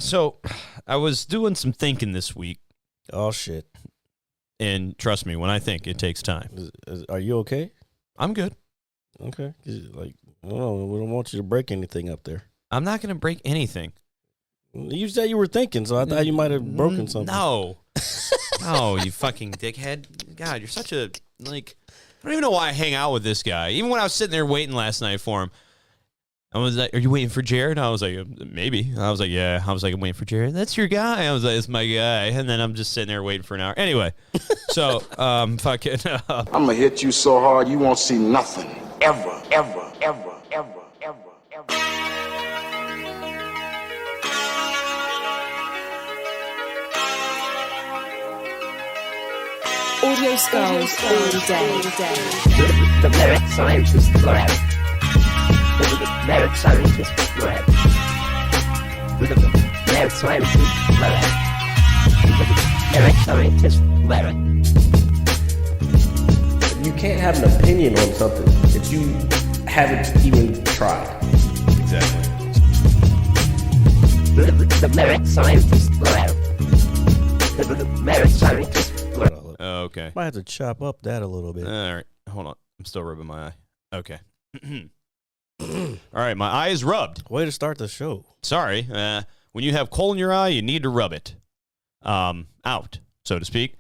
So I was doing some thinking this week. Oh, shit. And trust me, when I think, it takes time. Are you okay? I'm good. Okay. Like, I don't know. We don't want you to break anything up there. I'm not going to break anything. You said you were thinking, so I thought you might have broken something. No. No, you fucking dickhead. God, you're such a, like, I don't even know why I hang out with this guy. Even when I was sitting there waiting last night for him, I was like, are you waiting for Jared? I was like, maybe. I was like, yeah. I was like, I'm waiting for Jared. That's your guy. I was like, it's my guy. And then I'm just sitting there waiting for an hour. Anyway, so, fucking. I'm going to hit you so hard you won't see nothing. Ever, ever, ever, ever, ever, ever. Audio skulls all day. The merit scientist lab. The merit scientist lab. The merit scientist lab. The merit scientist lab. You can't have an opinion on something that you haven't even tried. Exactly. The merit scientist lab. The merit scientist lab. Oh, okay. Might have to chop up that a little bit. All right. Hold on. I'm still rubbing my eye. Okay. All right. My eye is rubbed. Way to start the show. Sorry. When you have coal in your eye, you need to rub it out, so to speak.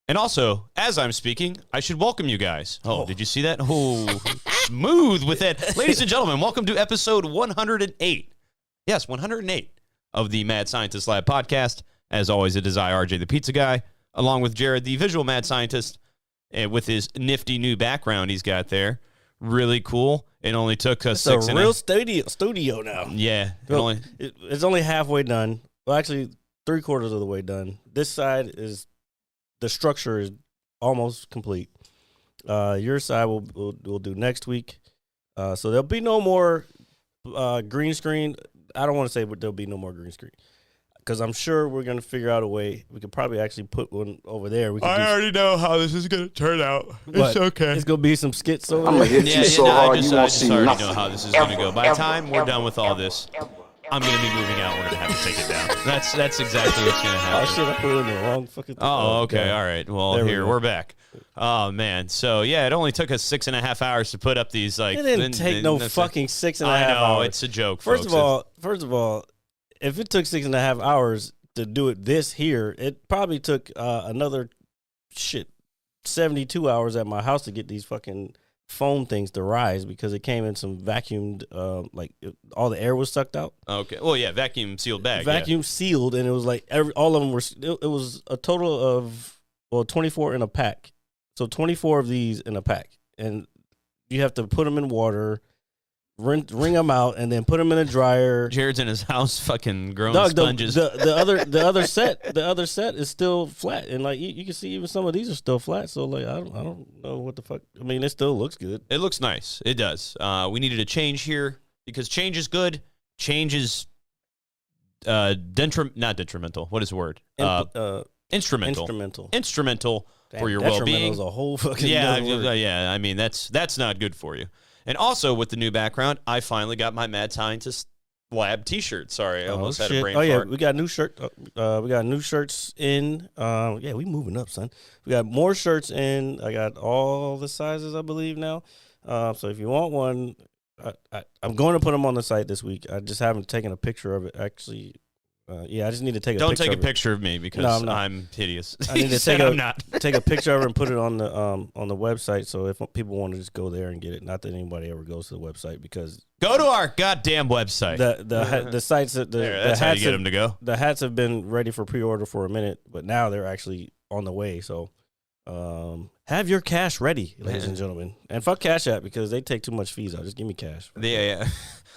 And also, as I'm speaking, I should welcome you guys. Oh, did you see that? Oh, smooth with it. Ladies and gentlemen, welcome to episode 108. Yes, 108 of the Mad Scientist Lab podcast. As always, it is I, RJ, the pizza guy, along with Jared, the visual mad scientist, and with his nifty new background he's got there. Really cool. It only took us It's a real studio now. Yeah. It's only halfway done. Well, actually, 3/4 of the way done. This side is, the structure is almost complete. Your side we'll do next week. So there'll be no more green screen. I don't want to say, but there'll be no more green screen. Because I'm sure we're going to figure out a way. We could probably actually put one over there. I already know how this is going to turn out. It's okay. It's going to be some skits over I'm there. going to hit you so hard you won't see already nothing. know how this is going to go. By the time we're done with all this, I'm going to be moving out. We're going to have to take it down. That's exactly what's going to happen. Oh, shit, I put it in the wrong fucking thing. Oh, okay. All right. Well, There we're back. Oh, man. So, yeah, it only took us 6.5 hours to put up these, like... It didn't take no fucking 6.5 hours. I know. It's a joke, First of all, if it took 6.5 hours to do it this here, it probably took another 72 hours at my house to get these fucking foam things to rise, because it came in some vacuumed, all the air was sucked out. Okay. Well, yeah, vacuum sealed bag. Vacuum sealed, and it was like all of them were. It was a total of 24 in a pack. So 24 of these in a pack, and you have to put them in water, wring them out, and then put them in a dryer. Jared's in his house, fucking growing Doug, sponges. The other set is still flat, and like you can see, even some of these are still flat. So like I don't know what the fuck. I mean, it still looks good. It looks nice. It does. We needed a change here because change is good. Change is not detrimental. What is the word? Instrumental. Instrumental for your well-being. Is a whole fucking yeah. I mean, that's not good for you. And also with the new background, I finally got my Mad Scientist Lab T-shirt. Sorry, I almost had a brain fart. Yeah, we got new shirt. We got new shirts in. Yeah, we moving up, son. We got more shirts in. I got all the sizes, I believe now. So if you want one, I'm going to put them on the site this week. I just haven't taken a picture of it. Actually, I just need to take a picture. Don't take a picture of me because I'm hideous. I need to take a picture of it and put it on the website. So if people want to just go there and get it, not that anybody ever goes to the website, because go to our goddamn website. The sites that's how you get them to go. The hats have been ready for pre-order for a minute, but now they're actually on the way. So have your cash ready, ladies and gentlemen, and fuck Cash App, because they take too much fees out. Just give me cash. Yeah.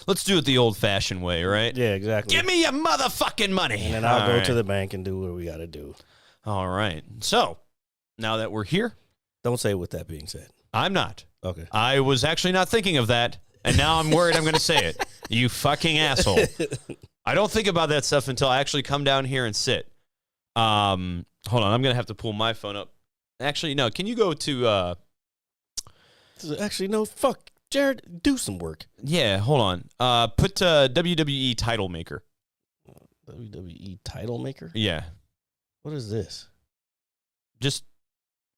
Let's do it the old-fashioned way, right? Yeah, exactly. Give me your motherfucking money. And then I'll go to the bank and do what we got to do. All right. So, now that we're here. Don't say it with that being said. I'm not. Okay. I was actually not thinking of that, and now I'm worried I'm going to say it. You fucking asshole. I don't think about that stuff until I actually come down here and sit. Hold on. I'm going to have to pull my phone up. Actually, no. Can you go to... Actually, no. Fuck. Jared, do some work. Yeah, hold on. Put WWE title maker. WWE title maker? Yeah. What is this? Just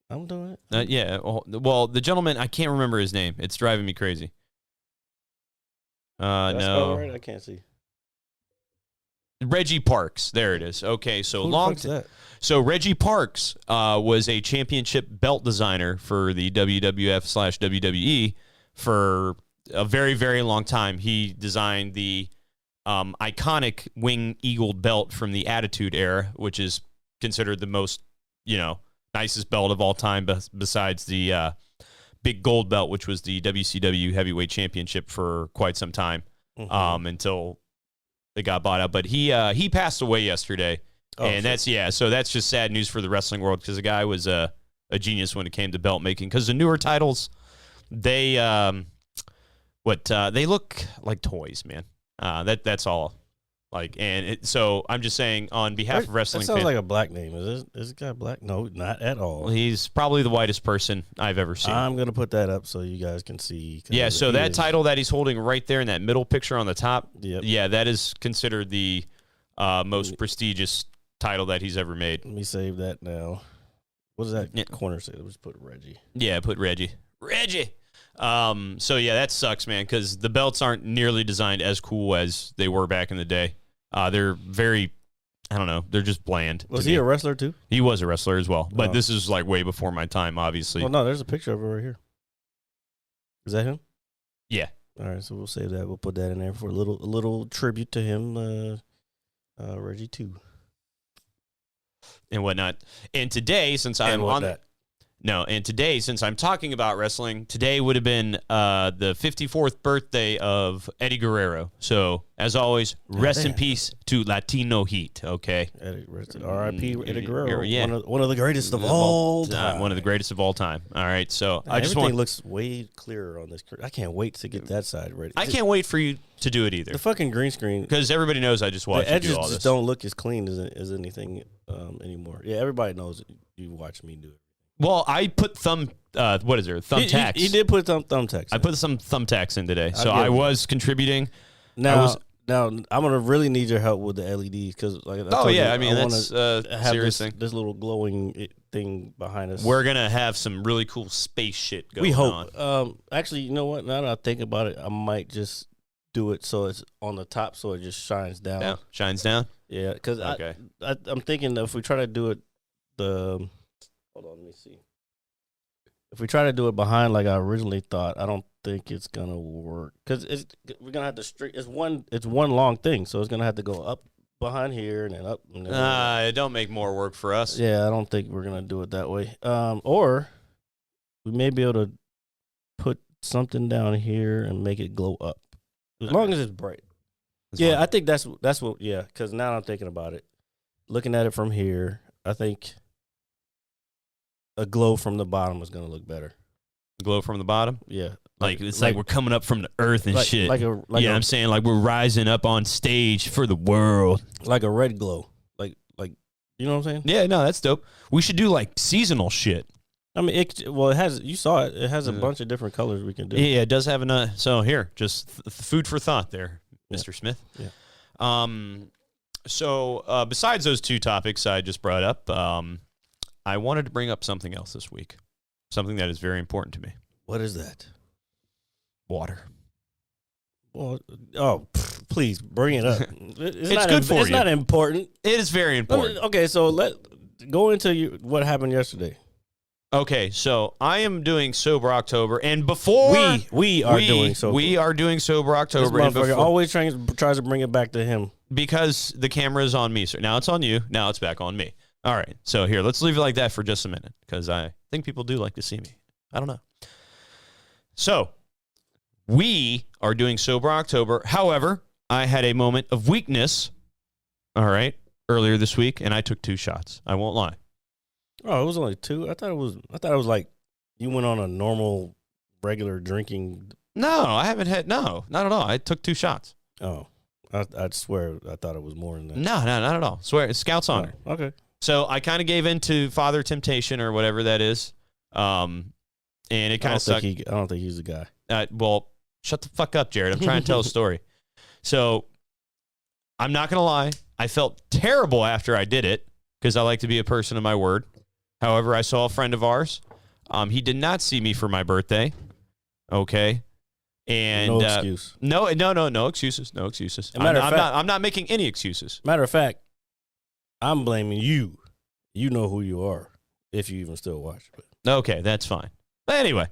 I'm doing it. yeah. Well, the gentleman, I can't remember his name. It's driving me crazy. Did I spell No. it right? I can't see. Reggie Parks. There it is. Okay, so Who the fuck's that? So Reggie Parks was a championship belt designer for the WWF/WWE for a very, very long time. He designed the iconic wing eagle belt from the Attitude Era, which is considered the most, nicest belt of all time, besides the big gold belt, which was the WCW Heavyweight Championship for quite some time, until it got bought out. But he passed away yesterday. And shit. So that's just sad news for the wrestling world, because the guy was a genius when it came to belt making. Because the newer titles, they look like toys, man. That's all. So I'm just saying, on behalf of wrestling that sounds fans, like a black name. Is this guy black? No, not at all. he's probably the whitest person I've ever seen. I'm gonna put that up so you guys can see. Yeah, so that title that he's holding right there in that middle picture on the top, Yep. yeah, that is considered the most prestigious title that he's ever made. Let me save that now. What does that corner say? Let's put Reggie. Yeah, put Reggie. So yeah, that sucks, man, because the belts aren't nearly designed as cool as they were back in the day. They're very, I don't know, they're just bland. Was he a wrestler too? He was a wrestler as well, but Oh. this is like way before my time, obviously. Oh no, there's a picture of it right here. Is that him? Yeah. All right, so we'll save that. We'll put that in there for a little tribute to him, Reggie too. And whatnot. And today, since I'm on that. and today, since I'm talking about wrestling, today would have been the 54th birthday of Eddie Guerrero. So, as always, rest in peace to Latino Heat, okay? R.I.P. Eddie Guerrero. Yeah. One of the greatest of all time. One of the greatest of all time. All right, so I just Everything want... looks way clearer on this. I can't wait to get that side ready. I can't wait for you to do it either. The fucking green screen. Because everybody knows I just watched The you do edges all just this. don't look as clean as anything anymore. Yeah, everybody knows you watch me do it. Well, I put thumbtacks. He did put thumbtacks. I put some thumbtacks in today, so I'll give I him was contributing. Now I'm gonna really need your help with the LEDs because that's a serious thing. This little glowing thing behind us. We're gonna have some really cool space shit going on. We hope. Actually, you know what? Now that I think about it, I might just do it so it's on the top, so it just shines down. Yeah, shines down. Yeah, because Okay. I'm thinking that if we try to do it, hold on, let me see. If we try to do it behind like I originally thought, I don't think it's gonna work because we're gonna have to It's one long thing, so it's gonna have to go up behind here and then up. And then Don't make more work for us. Yeah, I don't think we're gonna do it that way. Or we may be able to put something down here and make it glow up, as long as it's bright. I think that's what. Yeah, because now I'm thinking about it, looking at it from here, I think a glow from the bottom is gonna look better. Glow from the bottom. Yeah, Like we're coming up from the earth and shit. I'm saying like we're rising up on stage for the world. Like a red glow. Like you know what I'm saying? Yeah, no, that's dope. We should do like seasonal shit. I mean, it has. You saw it. It has a bunch of different colors we can do. Yeah, it does have so here, just food for thought there, Mr. Smith. Yeah. So besides those two topics I just brought up, I wanted to bring up something else this week. Something that is very important to me. What is that? Water. Well, please bring it up. It's good for you. It's not important. It is very important. Okay, so go into what happened yesterday. Okay, so I am doing Sober October, and before we are doing Sober. We are doing Sober October, This motherfucker always tries to bring it back to him because the camera is on me. So now it's on you. Now it's back on me. All right, so here, let's leave it like that for just a minute because I think people do like to see me. I don't know. So we are doing Sober October. However, I had a moment of weakness. All right, earlier this week, and I took 2 shots. I won't lie. Oh, it was only 2. I thought it was like you went on a normal, regular drinking. No, I haven't had. No, not at all. I took 2 shots. Oh, I'd swear I thought it was more than that. No, not at all. Swear, it's Scout's honor. Oh, okay. So I kind of gave in to Father Temptation or whatever that is, and it kind of sucked. I don't think he's the guy. Well, shut the fuck up, Jared. I'm trying to tell a story. So I'm not gonna lie. I felt terrible after I did it because I like to be a person of my word. However, I saw a friend of ours. He did not see me for my birthday. Okay. And No excuse. No excuses. No excuses. I'm not making any excuses. Matter of fact, I'm blaming you. You know who you are, if you even still watch. But. Okay, that's fine. But anyway,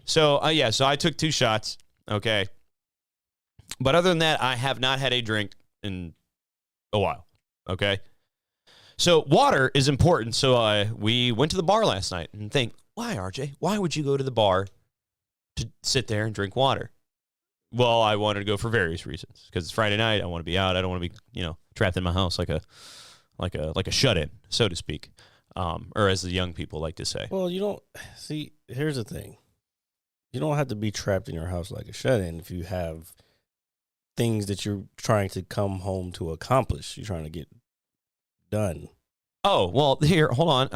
so so I took 2 shots. Okay. But other than that, I have not had a drink in a while. Okay. So water is important. So we went to the bar last night and think, why, RJ? Why would you go to the bar to sit there and drink water? Well, I wanted to go for various reasons because it's Friday night. I want to be out. I don't want to be, trapped in my house like a shut-in, so to speak, or as the young people like to say. Well, you don't see. Here's the thing: you don't have to be trapped in your house like a shut-in if you have things that you're trying to come home to accomplish. You're trying to get done. Oh well, here, hold on.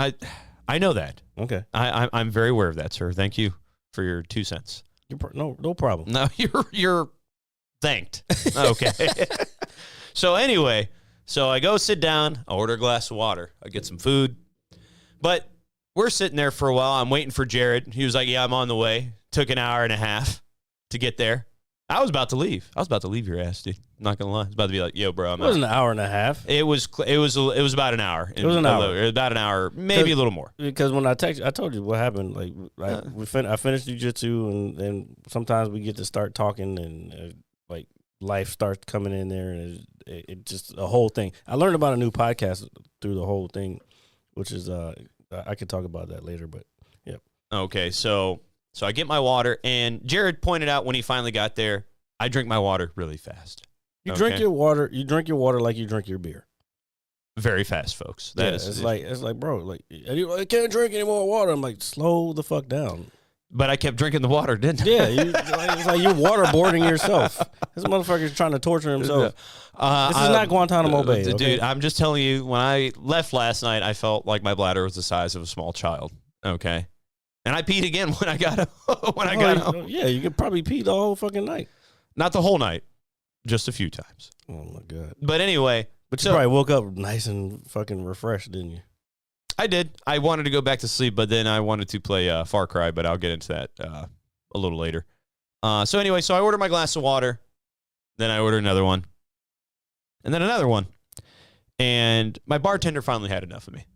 I know that. Okay, I'm very aware of that, sir. Thank you for your 2 cents. No problem. No, you're thanked. Okay. So anyway, I go sit down. I order a glass of water. I get some food. But we're sitting there for a while. I'm waiting for Jared. He was like, "Yeah, I'm on the way." Took an hour and a half to get there. I was about to leave. I was about to leave your ass, dude. I'm not gonna lie. I was about to be like, "Yo, bro, I'm out." It was an hour and a half. It was about an hour. It was an hour. It was about an hour, maybe a little more. Because when I text, I told you what happened. Like I finished jiu-jitsu, and then sometimes we get to start talking, and like life starts coming in there, and it just a whole thing. I learned about a new podcast through the whole thing, which is I could talk about that later, but yeah. Okay, so I get my water, and Jared pointed out when he finally got there, I drink my water really fast. You drink your water. You drink your water like you drink your beer. Very fast, folks. It's like, bro, like I can't drink any more water. I'm like, slow the fuck down. But I kept drinking the water, didn't I? Yeah, it's like you're waterboarding yourself. This motherfucker's trying to torture himself. This is not Guantanamo Bay, dude. okay? I'm just telling you. When I left last night, I felt like my bladder was the size of a small child. Okay, and I peed again when I got home. Yeah, you could probably pee the whole fucking night. Not the whole night, just a few times. Oh my god! But anyway, you probably woke up nice and fucking refreshed, didn't you? I did. I wanted to go back to sleep, but then I wanted to play Far Cry, but I'll get into that a little later. So anyway, I ordered my glass of water. Then I ordered another one. And then another one. And my bartender finally had enough of me.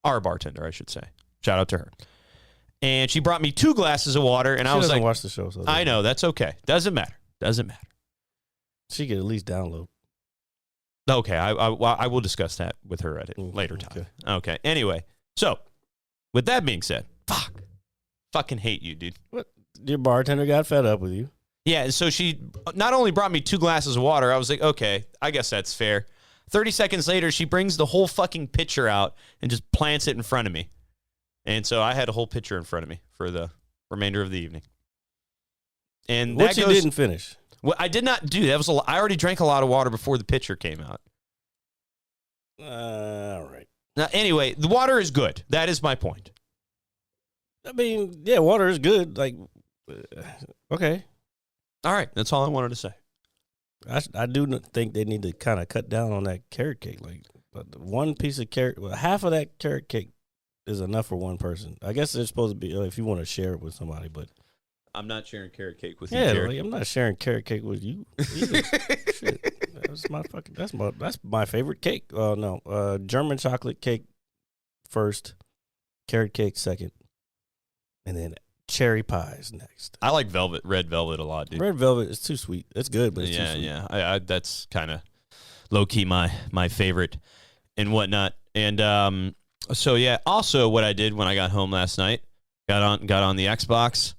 Our bartender, I should say. Shout out to her. And she brought me 2 glasses of water, and I was like, watch the show. So I know, that's okay. Doesn't matter. She could at least download. Okay, I will discuss that with her at a later time. Okay. Anyway, so with that being said, fucking hate you, dude. What? Your bartender got fed up with you. Yeah, so she not only brought me 2 glasses of water, I was like, okay, I guess that's fair. 30 seconds later, she brings the whole fucking pitcher out and just plants it in front of me. And so I had a whole pitcher in front of me for the remainder of the evening. And which you didn't finish. Well, I did not do that. I already drank a lot of water before the pitcher came out. All right. Now, anyway, the water is good. That is my point. I mean, yeah, water is good. Like, okay. All right. That's all I wanted to say. I do think they need to kind of cut down on that carrot cake. Like, one piece of carrot, half of that carrot cake is enough for one person. I guess it's supposed to be if you want to share it with somebody, but. I'm not sharing carrot cake with you. Yeah, like, I'm not sharing carrot cake with you. Shit, that's my favorite cake. German chocolate cake first, carrot cake second, and then cherry pies next. I like red velvet a lot, dude. Red velvet is too sweet. It's good, but it's too sweet. Yeah. That's kind of low key my favorite and whatnot. And so yeah. Also, what I did when I got home last night, got on the Xbox.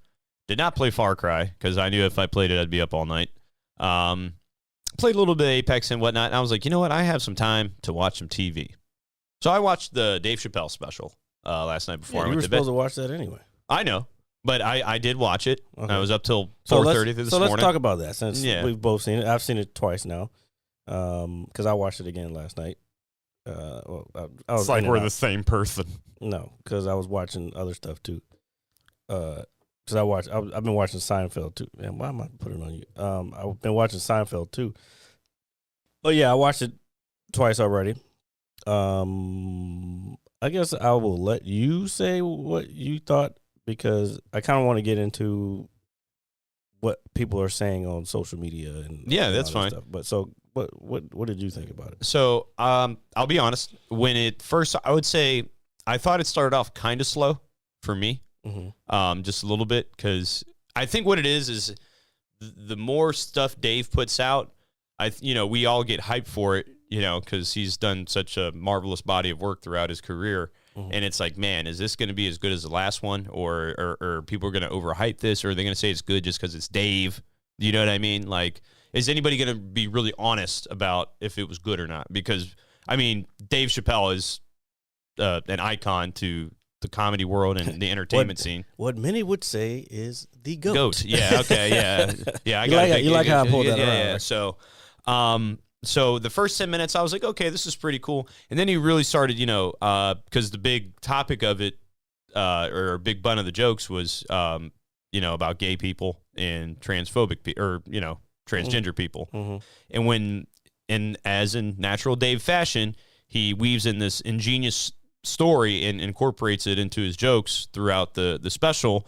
Did not play Far Cry because I knew if I played it, I'd be up all night. Played a little bit of Apex and whatnot. And I was like, you know what? I have some time to watch some TV. So I watched the Dave Chappelle special last night before I went to bed. You were supposed to watch that anyway. I know, but I did watch it. Okay. I was up till 4:30 this morning. So let's talk about that since we've both seen it. I've seen it twice now because I watched it again last night. It's like we're the same person. No, because I was watching other stuff too. Because I've been watching Seinfeld too. Man, why am I putting it on you? I've been watching Seinfeld too. But yeah, I watched it twice already. I guess I will let you say what you thought because I kind of want to get into what people are saying on social media and Yeah, and that's all that fine. stuff. But so what did you think about it? So I'll be honest. When it first, I would say I thought it started off kind of slow for me, just a little bit, because I think what it is the more stuff Dave puts out, we all get hyped for it, because he's done such a marvelous body of work throughout his career. And it's like, man, is this going to be as good as the last one, or people are going to overhype this, or are they going to say it's good just because it's Dave? You know what I mean? Like, is anybody going to be really honest about if it was good or not? Because, I mean, Dave Chappelle is an icon to the comedy world and the entertainment scene. What many would say is the GOAT. GOAT. Yeah, okay, yeah. Yeah, You like how I pulled that around, Yeah, right? So the first 10 minutes, I was like, okay, this is pretty cool. And then he really started, because the big topic of it, or a big bun of the jokes was, about gay people and transphobic transgender people. And as in natural Dave fashion, he weaves in this ingenious story and incorporates it into his jokes throughout the special,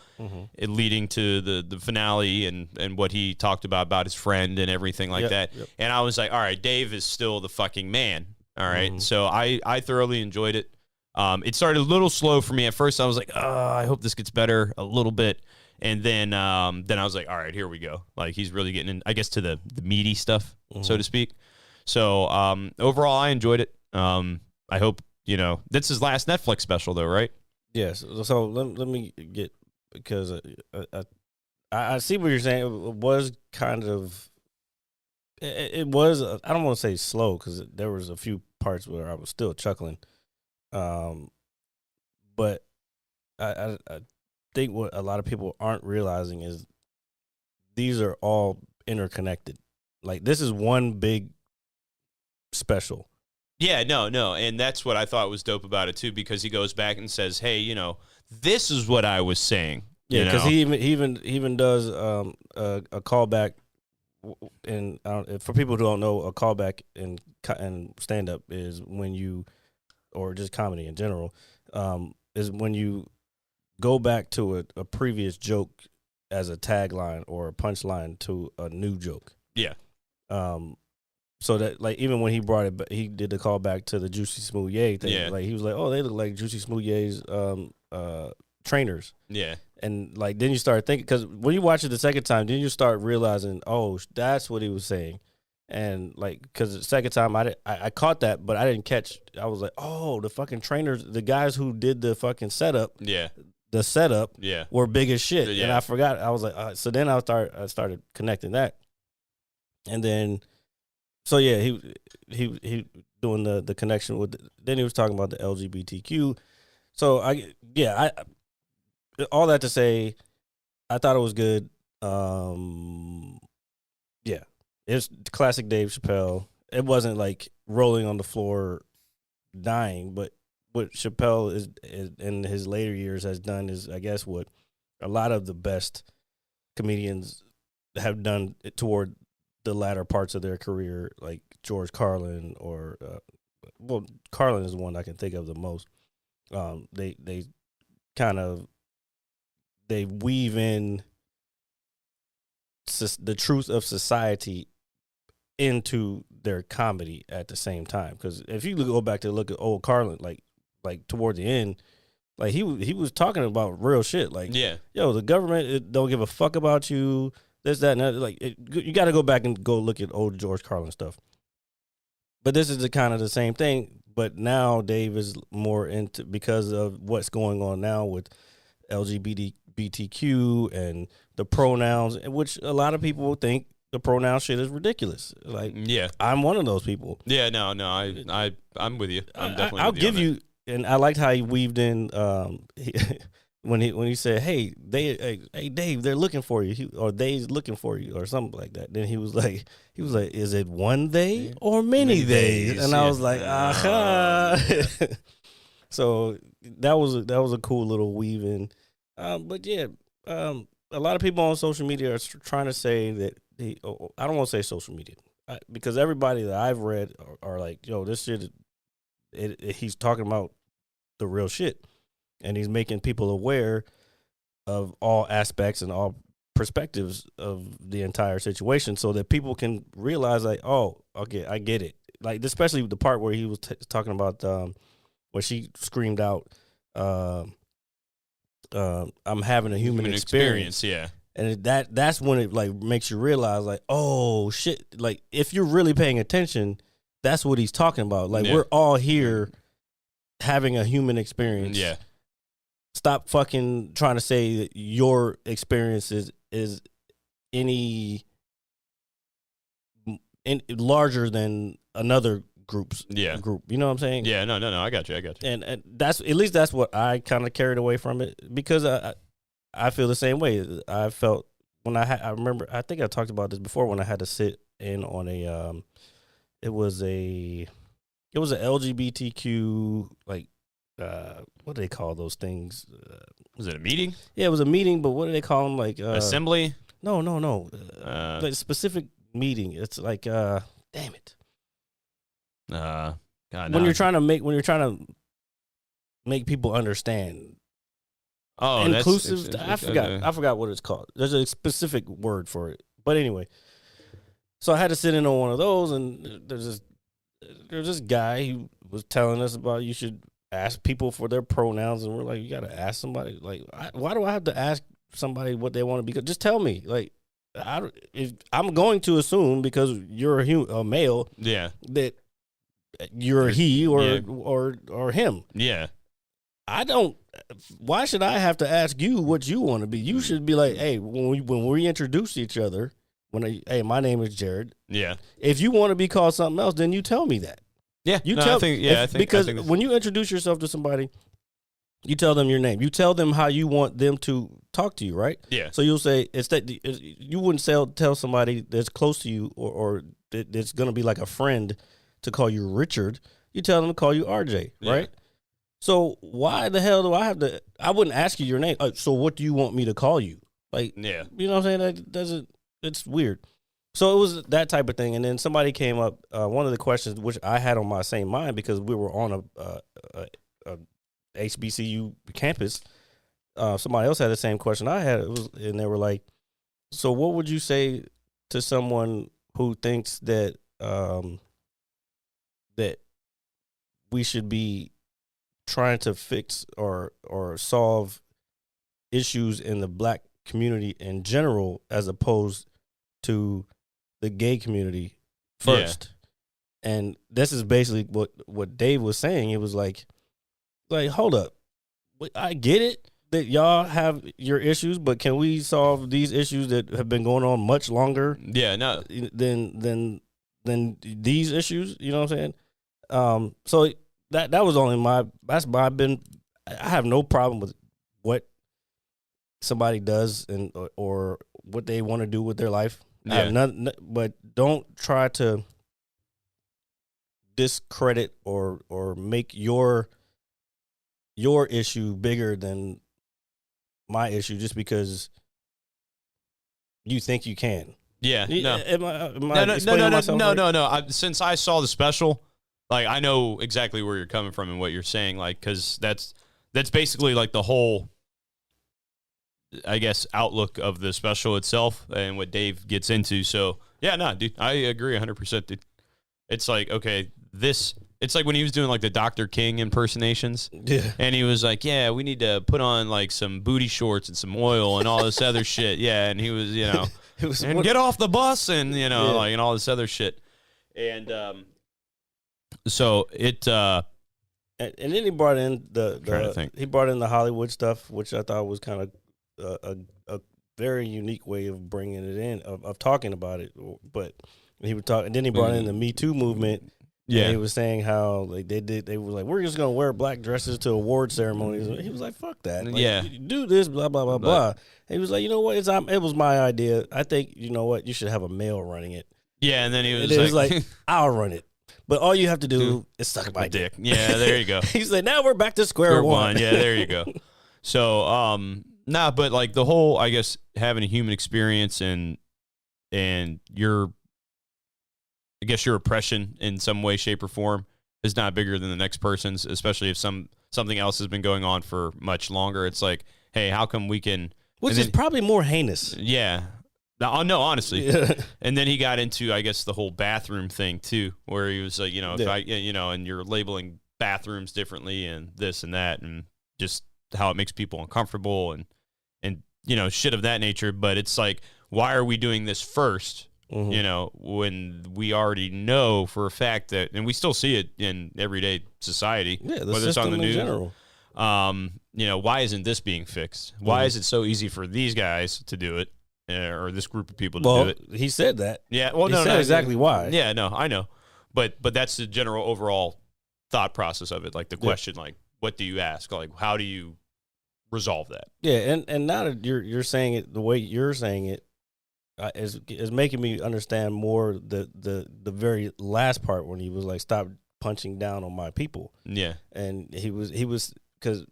it leading to the finale and what he talked about his friend and everything like that. Yep. And I was like, all right, Dave is still the fucking man. All right. So I thoroughly enjoyed it. It started a little slow for me at first. I was like, I hope this gets better a little bit. And then I was like, all right, here we go. Like, he's really getting in, I guess, to the meaty stuff, so to speak. So overall, I enjoyed it. I hope, that's his last Netflix special, though, right? Yes. So let me get, because I see what you're saying. It was kind of, it was, I don't want to say slow, because there was a few parts where I was still chuckling. But I think what a lot of people aren't realizing is these are all interconnected. Like, this is one big special. Yeah, no, and that's what I thought was dope about it too, because he goes back and says, "Hey, this is what I was saying." Yeah, because he even does a callback, and for people who don't know, a callback in stand up is when you, or just comedy in general, is when you go back to a previous joke as a tagline or a punchline to a new joke. Yeah. So that, like, even when he brought it, he did the callback to the Juicy Smoothie thing. Yeah. Like, he was like, "Oh, they look like Juicy Smoothie's trainers." Yeah. And like, then you start thinking, because when you watch it the second time, then you start realizing, oh, that's what he was saying. And like, because the second time I caught that, but I didn't catch. I was like, oh, the fucking trainers, the guys who did the fucking setup. Yeah. The setup. Yeah. Were big as shit. Yeah. And I forgot. I was like, so then I started connecting that, and then. So yeah, he doing the connection with. Then he was talking about the LGBTQ. So I all that to say, I thought it was good. Yeah, it's classic Dave Chappelle. It wasn't like rolling on the floor, dying, but what Chappelle is in his later years has done is, I guess, what a lot of the best comedians have done toward the latter parts of their career, like George Carlin or Carlin is the one I can think of the most. They weave in the truth of society into their comedy at the same time. Because if you go back to look at old Carlin, like toward the end, like he was talking about real shit. Like, Yeah. Yo, the government don't give a fuck about you. This, that, and that. Like, you got to go back and go look at old George Carlin stuff. But this is kind of the same thing. But now Dave is more into, because of what's going on now with LGBTQ and the pronouns, which a lot of people think the pronoun shit is ridiculous. Like, Yeah. I'm one of those people. Yeah. No. I'm with you. I'm definitely. I'll with you give on you, and I liked how he weaved in. When he said, "Hey, Dave, they're looking for you," or "They's looking for you," or something like that. Then he was like, "Is it one they or many theys?" And I was like, "Aha!" So that was a cool little weave in. But yeah, a lot of people on social media are trying to say that I don't want to say social media. because everybody that I've read are like, yo, this shit, he's talking about the real shit, and he's making people aware of all aspects and all perspectives of the entire situation, so that people can realize, like, oh, okay, I get it. Like, especially the part where he was talking about where she screamed out, I'm having a human experience. Yeah. And that's when it like makes you realize, like, oh shit, like if you're really paying attention, that's what he's talking about. Like, we're all here having a human experience. Yeah. Stop fucking trying to say that your experience is any larger than another group's group. You know what I'm saying? Yeah, no, I got you. And that's, at least that's what I kind of carried away from it, because I feel the same way. I felt when I remember, I think I talked about this before, when I had to sit in on a it was a LGBTQ, like, what do they call those things? Was it a meeting? Yeah, it was a meeting, but what do they call them? Like assembly? No. Like a specific meeting. It's like, damn it. God, when you're trying to make people understand. Oh, inclusive. that's, I forgot what it's called. There's a specific word for it. But anyway, so I had to sit in on one of those, and there's this guy who was telling us about, you should ask people for their pronouns, and we're like, you got to ask somebody. Like, why do I have to ask somebody what they want to be? Just tell me. Like, if I'm going to assume, because you're a male, that you're he or him. Yeah. I don't. Why should I have to ask you what you want to be? You should be like, hey, when we introduce each other, hey, my name is Jared. Yeah. If you want to be called something else, then you tell me that. Yeah. I think because when you introduce yourself to somebody, you tell them your name. You tell them how you want them to talk to you, right? Yeah. So you'll say, you wouldn't tell somebody that's close to you or that's going to be like a friend to call you Richard. You tell them to call you RJ, right? So why the hell do I have to? I wouldn't ask you your name. So what do you want me to call you? Like, yeah, you know what I'm saying? That doesn't. It's weird. So it was that type of thing. And then somebody came up. One of the questions which I had on my same mind, because we were on a HBCU campus. Somebody else had the same question I had. And they were like, "So what would you say to someone who thinks that that we should be trying to fix or solve issues in the black community in general, as opposed to the gay community first?" And this is basically what Dave was saying. It was like, hold up, I get it that y'all have your issues, but can we solve these issues that have been going on much longer? Yeah, no, than these issues. You know what I'm saying? So that was only I have no problem with what somebody does or what they want to do with their life. I have none, but don't try to discredit or make your issue bigger than my issue just because you think you can. Yeah, no. Am I explaining myself right? No. Since I saw the special, like, I know exactly where you're coming from and what you're saying, like, because that's basically like the whole, I guess, outlook of the special itself and what Dave gets into. So yeah, no, dude, I agree 100%. Dude. It's like, okay, it's like when he was doing like the Dr. King impersonations. Yeah. And he was like, yeah, we need to put on like some booty shorts and some oil and all this other shit. Yeah. And he was, get off the bus and, like, and all this other shit. And, so it, and then he brought in he brought in the Hollywood stuff, which I thought was kind of a very unique way of bringing it in, of talking about it. But he would talk, and then he brought in the Me Too movement. Yeah, and he was saying how like they were like, we're just gonna wear black dresses to award ceremonies. He was like, fuck that. Like, you do this, blah blah blah blah. And he was like, you know what? It was my idea. I think, you know what? You should have a male running it. Yeah, and then he was like, I'll run it. But all you have to do is suck my dick. Yeah, there you go. He's like, now we're back to square one. Yeah, there you go. So, but like the whole, I guess, having a human experience and your I guess your oppression in some way, shape, or form is not bigger than the next person's, especially if something else has been going on for much longer. It's like, hey, how come we can? Which is probably more heinous. Yeah. No, honestly. Yeah. And then he got into, I guess, the whole bathroom thing too, where he was like, and you're labeling bathrooms differently and this and that, and just how it makes people uncomfortable and shit of that nature. But it's like, why are we doing this first? When we already know for a fact that, and we still see it in everyday society, whether it's on the news. General. Why isn't this being fixed? Why is it so easy for these guys to do it? Or this group of people to do it. He said that. Yeah. Well, he said exactly why. Yeah. No, I know. But that's the general overall thought process of it. Like the question, like, what do you ask? Like, how do you resolve that? Yeah. And now that you're saying it the way you're saying it is making me understand more the very last part when he was like, stop punching down on my people. Yeah. And he was because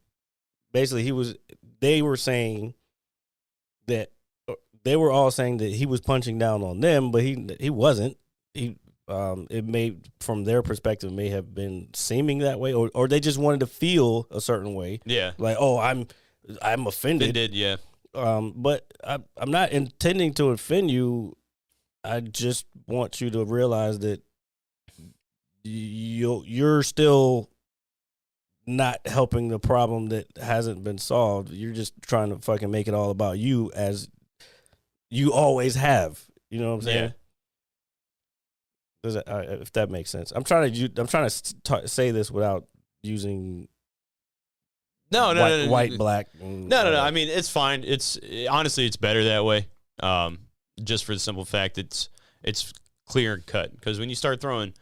basically they were saying that. They were all saying that he was punching down on them, but he wasn't. It may, from their perspective, may have been seeming that way, or they just wanted to feel a certain way. Yeah, like, oh, I'm offended. Yeah. But I'm not intending to offend you. I just want you to realize that you're still not helping the problem that hasn't been solved. You're just trying to fucking make it all about you, as you always have. You know what I'm saying? Yeah. If that makes sense. I'm trying to say this without using white, black. No. I mean, it's fine. Honestly, it's better that way. Just for the simple fact it's clear and cut. Because when you start throwing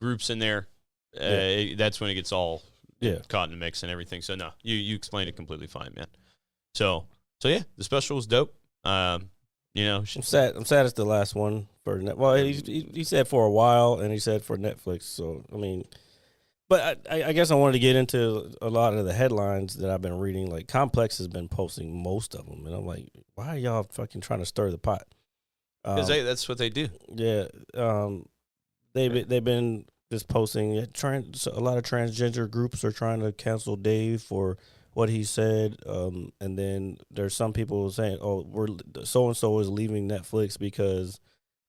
groups in there, that's when it gets all caught in the mix and everything. So no, you explained it completely fine, man. So yeah, the special was dope. I'm sad it's the last one for Net. Well, he said for a while, and he said for Netflix. So I mean, but I guess I wanted to get into a lot of the headlines that I've been reading. Like Complex has been posting most of them, and I'm like, why are y'all fucking trying to stir the pot? Because that's what they do. Yeah, they've been just posting. A lot of transgender groups are trying to cancel Dave for what he said, and then there's some people saying, "Oh, so and so is leaving Netflix because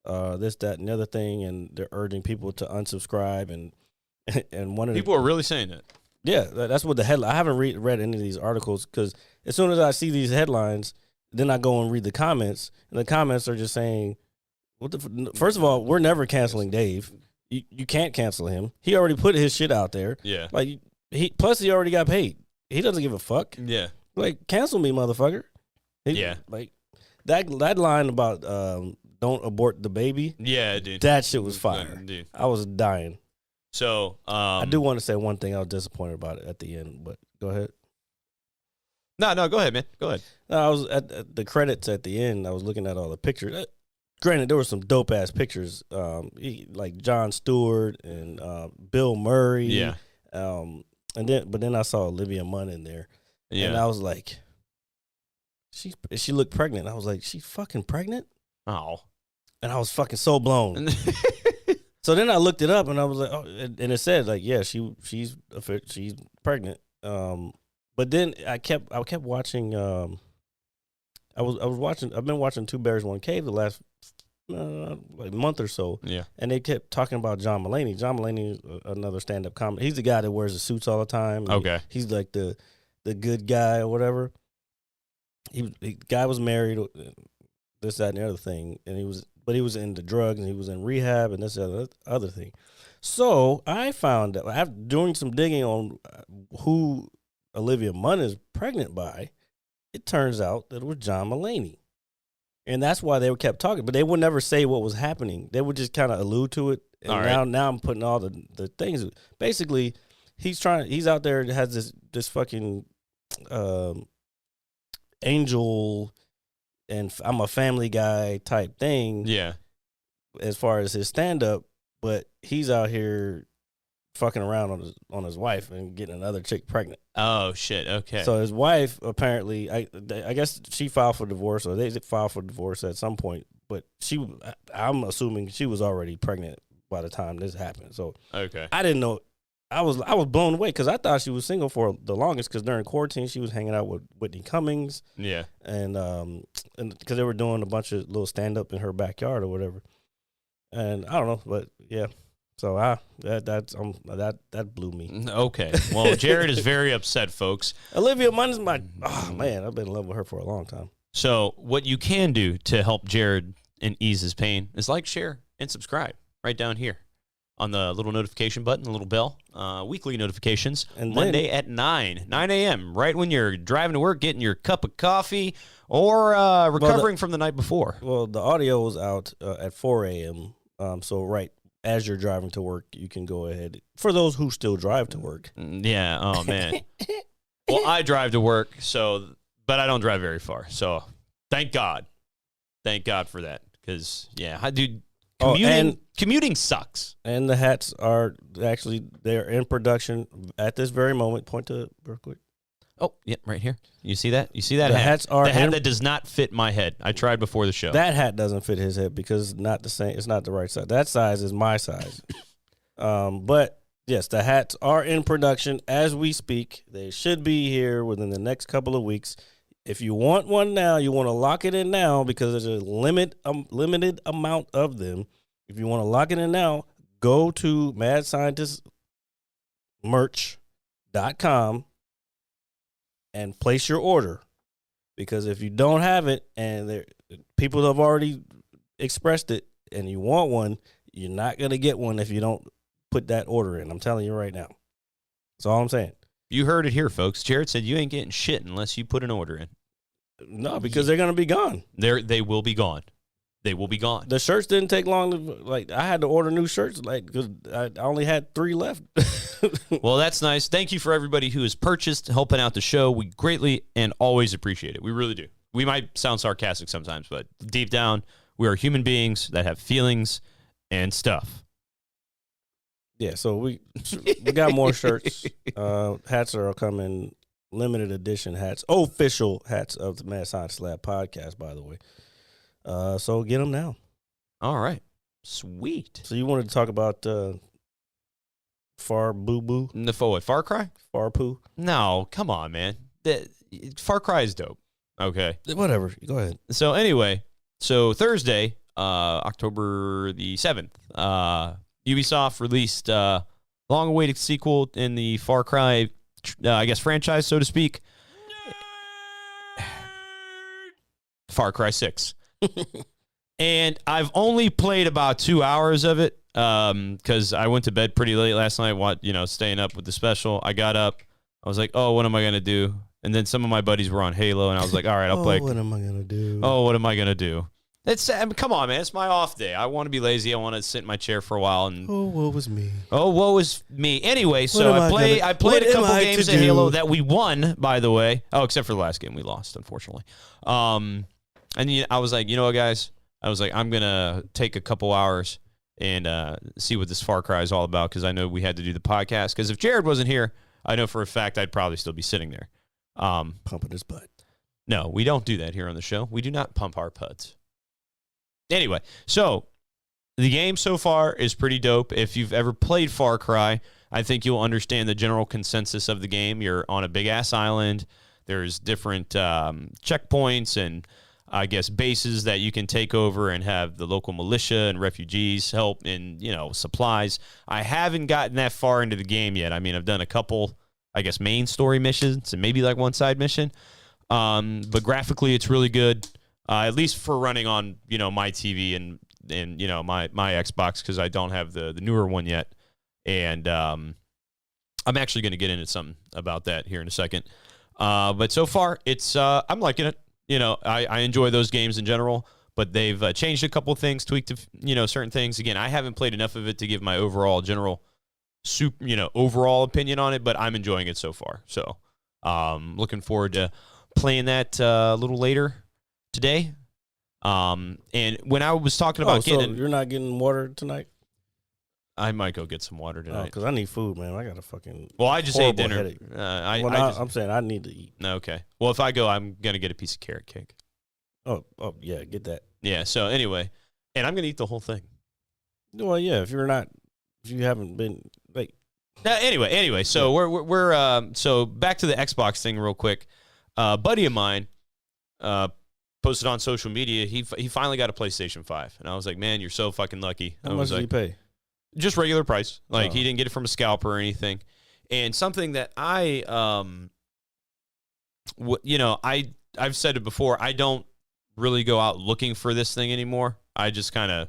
this, that, and the other thing," and they're urging people to unsubscribe. And one of people are really saying that. Yeah, that's what the headline. I haven't read any of these articles because as soon as I see these headlines, then I go and read the comments, and the comments are just saying, "What the? First of all, we're never canceling Dave. You can't cancel him. He already put his shit out there. Yeah, like he already got paid." He doesn't give a fuck. Yeah. Like, cancel me, motherfucker. Like, that line about don't abort the baby. Yeah, dude. That shit was fire. Dude. I was dying. So, I do want to say one thing I was disappointed about it at the end, but go ahead. No, go ahead, man. Go ahead. No, I was at the credits at the end. I was looking at all the pictures. Granted, there were some dope-ass pictures, like Jon Stewart and Bill Murray. Yeah. But then I saw Olivia Munn in there, and I was like, she looked pregnant. I was like, she's fucking pregnant? Oh, and I was fucking so blown. So then I looked it up, and I was like, oh, and it said like, yeah, she's pregnant. But then I kept watching. I've been watching Two Bears One Cave the last like month or so. Yeah. And they kept talking about John Mulaney. John Mulaney is another stand-up comic. He's the guy that wears the suits all the time. Okay. He's like the good guy or whatever. The guy was married, this, that, and the other thing, and he was into drugs, and he was in rehab, and this other thing. So I found out, after doing some digging on who Olivia Munn is pregnant by, it turns out that it was John Mulaney. And that's why they kept talking, but they would never say what was happening. They would just kind of allude to it. And now I'm putting all the things. Basically, he's out there and has this fucking angel and I'm a family guy type thing. Yeah. As far as his stand up, but he's out here fucking around on his wife and getting another chick pregnant. Oh shit! Okay. So his wife apparently, I guess she filed for divorce, or they filed for divorce at some point. But I'm assuming she was already pregnant by the time this happened. So Okay. I didn't know. I was blown away because I thought she was single for the longest. Because during quarantine, she was hanging out with Whitney Cummings. Yeah. And because they were doing a bunch of little stand up in her backyard or whatever. And I don't know, but yeah. So that blew me. Okay. Well, Jared is very upset, folks. Olivia Munn is my man. I've been in love with her for a long time. So what you can do to help Jared and ease his pain is like, share, and subscribe right down here on the little notification button, the little bell, weekly notifications, And Monday at 9 a.m., right when you're driving to work, getting your cup of coffee, or recovering from the night before. Well, the audio was out at 4 a.m. So right as you're driving to work, you can go ahead. For those who still drive to work. Yeah, oh, man. Well, I drive to work, but I don't drive very far. So thank God. Thank God for that. Because, yeah, dude, commuting sucks. And the hats are actually, they're in production at this very moment. Point to it real quick. Oh, yeah, right here. You see that? You see that The hat? hats are the hat that does not fit my head. I tried before the show. That hat doesn't fit his head because it's not the same. It's not the right size. That size is my size. But yes, the hats are in production as we speak. They should be here within the next couple of weeks. If you want one now, you want to lock it in now because there's a limited amount of them. If you want to lock it in now, go to madscientistmerch.com and place your order. Because if you don't have it and people have already expressed it and you want one, you're not going to get one if you don't put that order in. I'm telling you right now. That's all I'm saying. You heard it here, folks. Jared said you ain't getting shit unless you put an order in. No, because they're going to be gone. They will be gone. They will be gone. The shirts didn't take long. I had to order new shirts, because I only had 3 left. Well, that's nice. Thank you for everybody who has purchased, helping out the show. We greatly and always appreciate it. We really do. We might sound sarcastic sometimes, but deep down, we are human beings that have feelings and stuff. Yeah, so we got more shirts. Hats are coming, limited edition hats, official hats of the Mad Science Lab podcast, by the way. So get them now. All right. Sweet. So you wanted to talk about Far Boo Boo? Far Cry? Far Poo? No, come on, man. Far Cry is dope. Okay. Whatever. Go ahead. So anyway, Thursday, October the 7th, Ubisoft released a long-awaited sequel in the Far Cry, franchise, so to speak. Far Cry 6. And I've only played about 2 hours of it because I went to bed pretty late last night, staying up with the special. I got up. I was like, oh, what am I going to do? And then some of my buddies were on Halo, and I was like, all right, I'll play. What am I going to do? Oh, what am I going to do? Come on, man. It's my off day. I want to be lazy. I want to sit in my chair for a while. And woe was me. Oh, woe was me. Anyway, so I played a couple games of Halo that we won, by the way. Oh, except for the last game we lost, unfortunately. And I was like, you know what, guys? I was like, I'm going to take a couple hours and see what this Far Cry is all about because I know we had to do the podcast. Because if Jared wasn't here, I know for a fact I'd probably still be sitting there. Pumping his butt. No, we don't do that here on the show. We do not pump our putts. Anyway, so the game so far is pretty dope. If you've ever played Far Cry, I think you'll understand the general consensus of the game. You're on a big-ass island. There's different checkpoints and, I guess, bases that you can take over and have the local militia and refugees help in, supplies. I haven't gotten that far into the game yet. I mean, I've done a couple, I guess, main story missions and maybe like one side mission. But graphically, it's really good. At least for running on, my TV and my Xbox because I don't have the newer one yet. And I'm actually going to get into something about that here in a second. But so far, I'm liking it. I enjoy those games in general, but they've changed a couple of things, tweaked, certain things. Again, I haven't played enough of it to give my overall overall opinion on it, but I'm enjoying it so far. So looking forward to playing that a little later today. And when I was talking about you're not getting water tonight? I might go get some water tonight. Because I need food, man. I got a fucking I just ate dinner. I'm saying I need to eat. Okay. Well, if I go, I'm going to get a piece of carrot cake. Oh, yeah, get that. Yeah, so anyway, and I'm going to eat the whole thing. Well, yeah. If you haven't been like. Anyway, so we're so back to the Xbox thing real quick. Buddy of mine posted on social media he finally got a PlayStation 5, and I was like, man, you're so fucking lucky. How much did he pay? Just regular price. Like he didn't get it from a scalper or anything. And something that I've said it before. I don't really go out looking for this thing anymore. I just kind of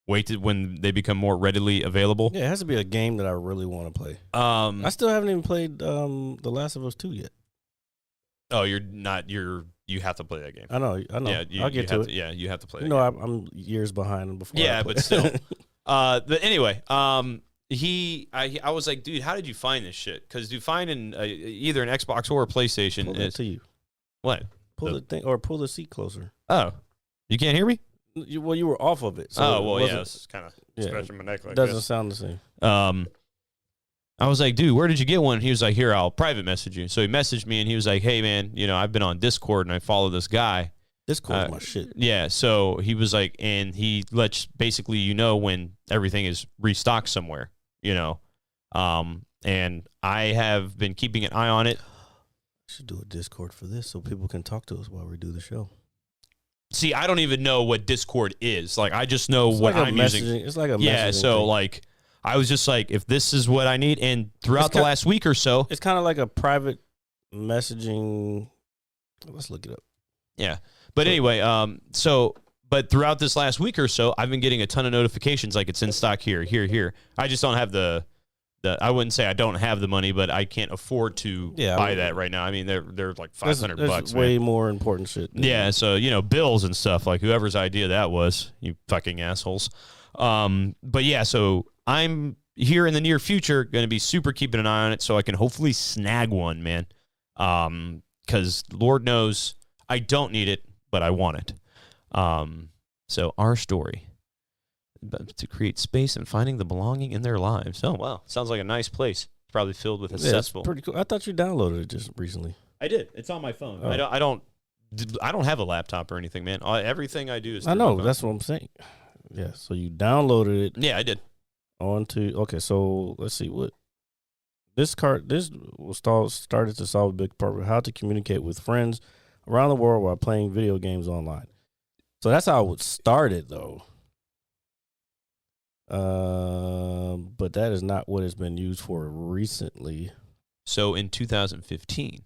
wait when they become more readily available. Yeah, it has to be a game that I really want to play. I still haven't even played The Last of Us 2 yet. Oh, you have to play that game. I know. Yeah, I'll get to it. You have to play that You know, game. I'm years behind before. Yeah, I play. but still. But anyway, I was like, dude, how did you find this shit? Because you finding either an Xbox or a PlayStation Pull that to you. What? Pull the thing or pull the seat closer. Oh, you can't hear me? You were off of it. So it's kind of stretching my neck like doesn't this. sound the same. I was like, dude, where did you get one? He was like, here, I'll private message you. So he messaged me and he was like, hey, man, I've been on Discord and I follow this guy. Discord's my shit. Yeah, so he was like, and he lets basically when everything is restocked somewhere, and I have been keeping an eye on it. I should do a Discord for this so people can talk to us while we do the show. See, I don't even know what Discord is. Like, I just know what I'm using. It's like a yeah. So thing. like, I was just like, if this is what I need, and throughout the last week or so, it's kind of like a private messaging. Let's look it up. Yeah. But anyway, but throughout this last week or so, I've been getting a ton of notifications like it's in stock here. I just don't have the I wouldn't say I don't have the money, but I can't afford to buy that right now. I mean, they're like $500. Way more important shit. Yeah, so bills and stuff, like whoever's idea that was, you fucking assholes. But yeah, so I'm here in the near future going to be super keeping an eye on it so I can hopefully snag one, man. Cuz Lord knows I don't need it, but I want it. So our story, to create space and finding the belonging in their lives. Oh, wow. Sounds like a nice place. It's probably filled with accessible. It's pretty cool. I thought you downloaded it just recently. I did. It's on my phone. Oh. I don't have a laptop or anything, man. Everything I do is I know. That's what I'm saying. Yeah. So you downloaded it. Yeah, I did. Okay. So let's see what this was started to solve a big part of how to communicate with friends around the world while playing video games online. So that's how it started, though. But that is not what it's been used for recently. So in 2015,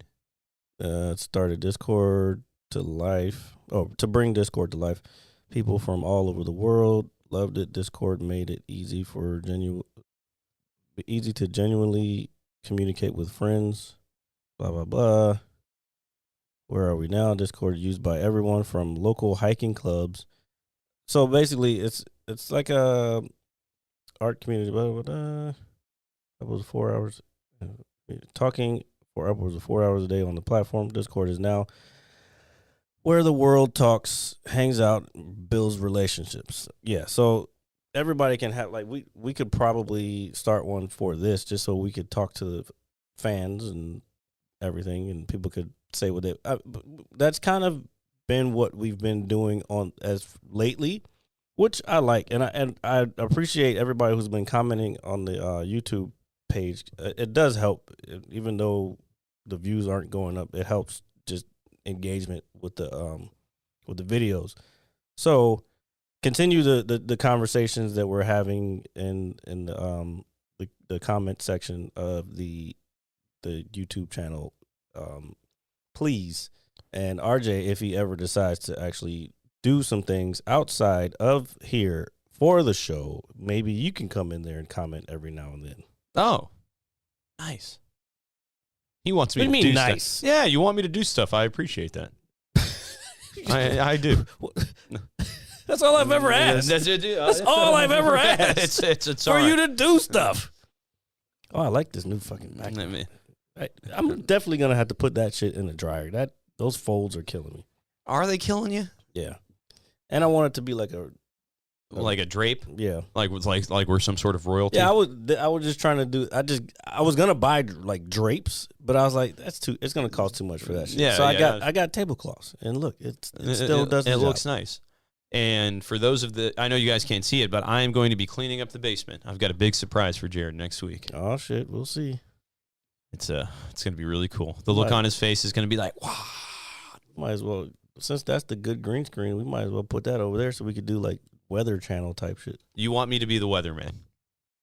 it started Discord to life. Oh, to bring Discord to life. People from all over the world loved it. Discord made it easy to genuinely communicate with friends. Blah blah blah. Where are we now? Discord used by everyone from local hiking clubs. So basically, it's like a art community. Upwards of 4 hours talking for upwards of 4 hours a day on the platform. Discord is now where the world talks, hangs out, builds relationships. Yeah, so everybody can have we could probably start one for this just so we could talk to the fans and everything, and people could say what they. That's kind of been what we've been doing on as lately, which I like, and I appreciate everybody who's been commenting on the YouTube page. It does help, even though the views aren't going up. It helps just engagement with the videos. So continue the conversations that we're having in the comment section of the YouTube channel, please. And RJ, if he ever decides to actually do some things outside of here for the show, maybe you can come in there and comment every now and then. Oh, nice. He wants me to do nice stuff. Yeah, you want me to do stuff. I appreciate that. I do. That's all I've ever asked. That's all I've ever asked. It's for you to do stuff. Oh, I like this new fucking background. I'm definitely gonna have to put that shit in the dryer. Those folds are killing me. Are they killing you? Yeah, and I want it to be like a drape. Yeah, like we're some sort of royalty. Yeah, I was just trying to do. I was gonna buy like drapes, but I was like, it's gonna cost too much for that shit. Yeah, so I got tablecloths, and look, it still does. It looks nice. And for those of I know you guys can't see it, but I am going to be cleaning up the basement. I've got a big surprise for Jared next week. Oh shit, we'll see. It's going to be really cool. The look on his face is going to be like, wow. Might as well, since that's the good green screen, we might as well put that over there so we could do like Weather Channel type shit. You want me to be the weatherman?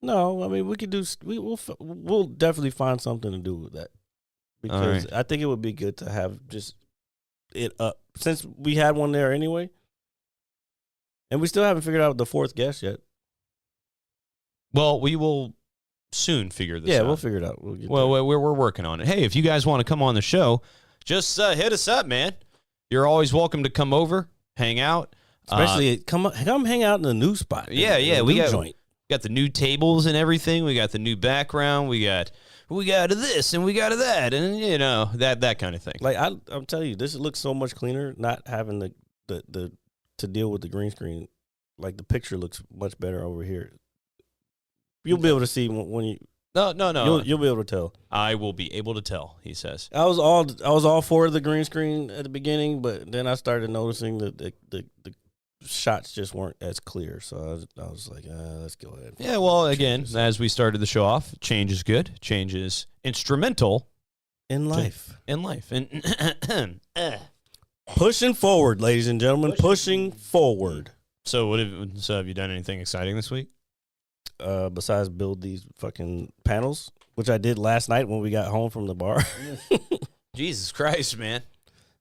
No, I mean we could do. We'll definitely find something to do with that because I think it would be good to have just it up since we had one there anyway, and we still haven't figured out the fourth guest yet. Well, we will soon figure this out. Yeah, we'll figure it out. We're working on it. Hey, if you guys want to come on the show, just hit us up, man. You're always welcome to come over, hang out. Especially come hang out in the new spot. Yeah. We got the new tables and everything. We got the new background. We got this and we got that, and you know that kind of thing. Like I'm telling you, this looks so much cleaner. Not having the to deal with the green screen. Like the picture looks much better over here. You'll be able to see when you. No. You'll be able to tell. I will be able to tell. He says. I was all for the green screen at the beginning, but then I started noticing that the shots just weren't as clear. So I was like, let's go ahead. Yeah. Well, again, as we started the show off, change is good. Change is instrumental in life. And pushing forward, ladies and gentlemen, pushing forward. So have you done anything exciting this week? Besides build these fucking panels, which I did last night when we got home from the bar. Jesus Christ, man.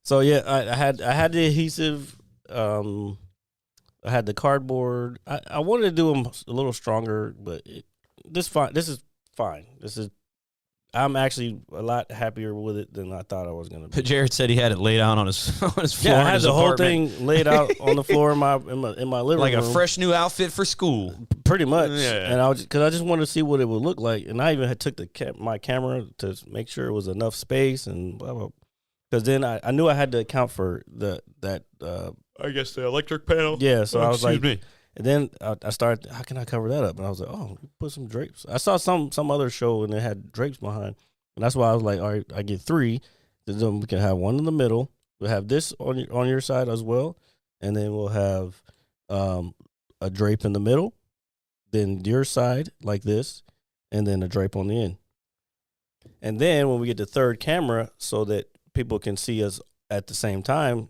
So yeah, I had the adhesive. I had the cardboard. I wanted to do them a little stronger, but this is fine. I'm actually a lot happier with it than I thought I was gonna be. Jared said he had it laid out on his floor. Yeah, I had the whole apartment. thing laid out on the floor in my living room, like a fresh new outfit for school, pretty much. Yeah. And I just wanted to see what it would look like, and I even had took my camera to make sure it was enough space and blah blah. Because then I knew I had to account for that. I guess the electric panel. Yeah, so I was like, me. And then I started, how can I cover that up? And I was like, oh, put some drapes. I saw some other show and it had drapes behind. And that's why I was like, all right, I get 3. Then we can have one in the middle. We'll have this on your side as well. And then we'll have a drape in the middle. Then your side like this. And then a drape on the end. And then when we get the third camera so that people can see us at the same time,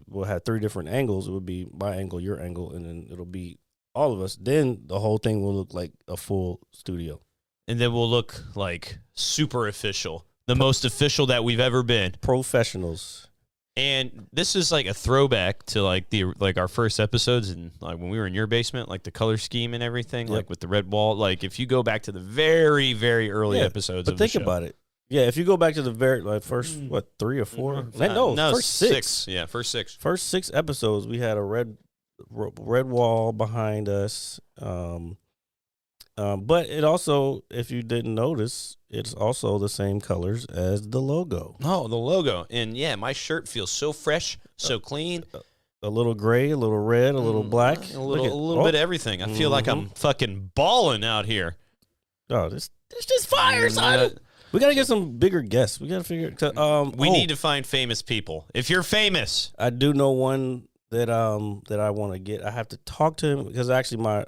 we'll have 3 different angles. It would be my angle, your angle, and then it'll be all of us. Then the whole thing will look like a full studio. And then we'll look like super official. The most official that we've ever been. Professionals. And this is like a throwback to like our first episodes and like when we were in your basement, like the color scheme and everything, yep. like with the red wall. Like if you go back to the very, very early episodes of the show. But think about it. Yeah, if you go back to the very first 3 or 4? No, first 6. Yeah, first 6. First 6 episodes, we had a red wall behind us. But it also, if you didn't notice, it's also the same colors as the logo. Oh, the logo. And yeah, my shirt feels so fresh, so clean. A little gray, a little red, a little black. A little bit of everything. I feel like I'm fucking balling out here. Oh, this just fire, son. We got to get some bigger guests. We got to figure we need to find famous people. If you're famous. I do know one that I want to get. I have to talk to him because actually my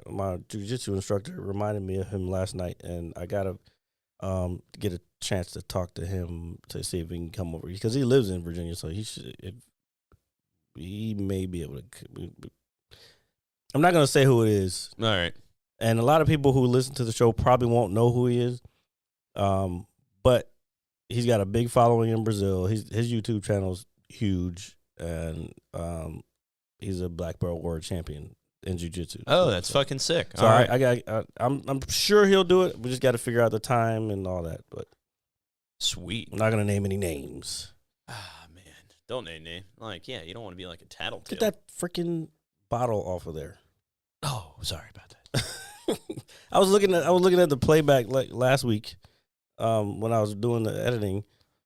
jiu-jitsu instructor reminded me of him last night, and I got to get a chance to talk to him to see if he can come over because he lives in Virginia, so he may be able to. I'm not going to say who it is. All right. And a lot of people who listen to the show probably won't know who he is. But he's got a big following in Brazil. His YouTube channel is huge, and he's a black belt world champion in jiu-jitsu. Oh, that's fucking sick. So all right. I'm sure he'll do it. We just got to figure out the time and all that. But sweet. I'm not gonna name any names. Ah, man, don't name name. Like, yeah, you don't want to be like a tattletale. Get that freaking bottle off of there. Oh, sorry about that. I was looking at the playback like last week. When I was doing the editing,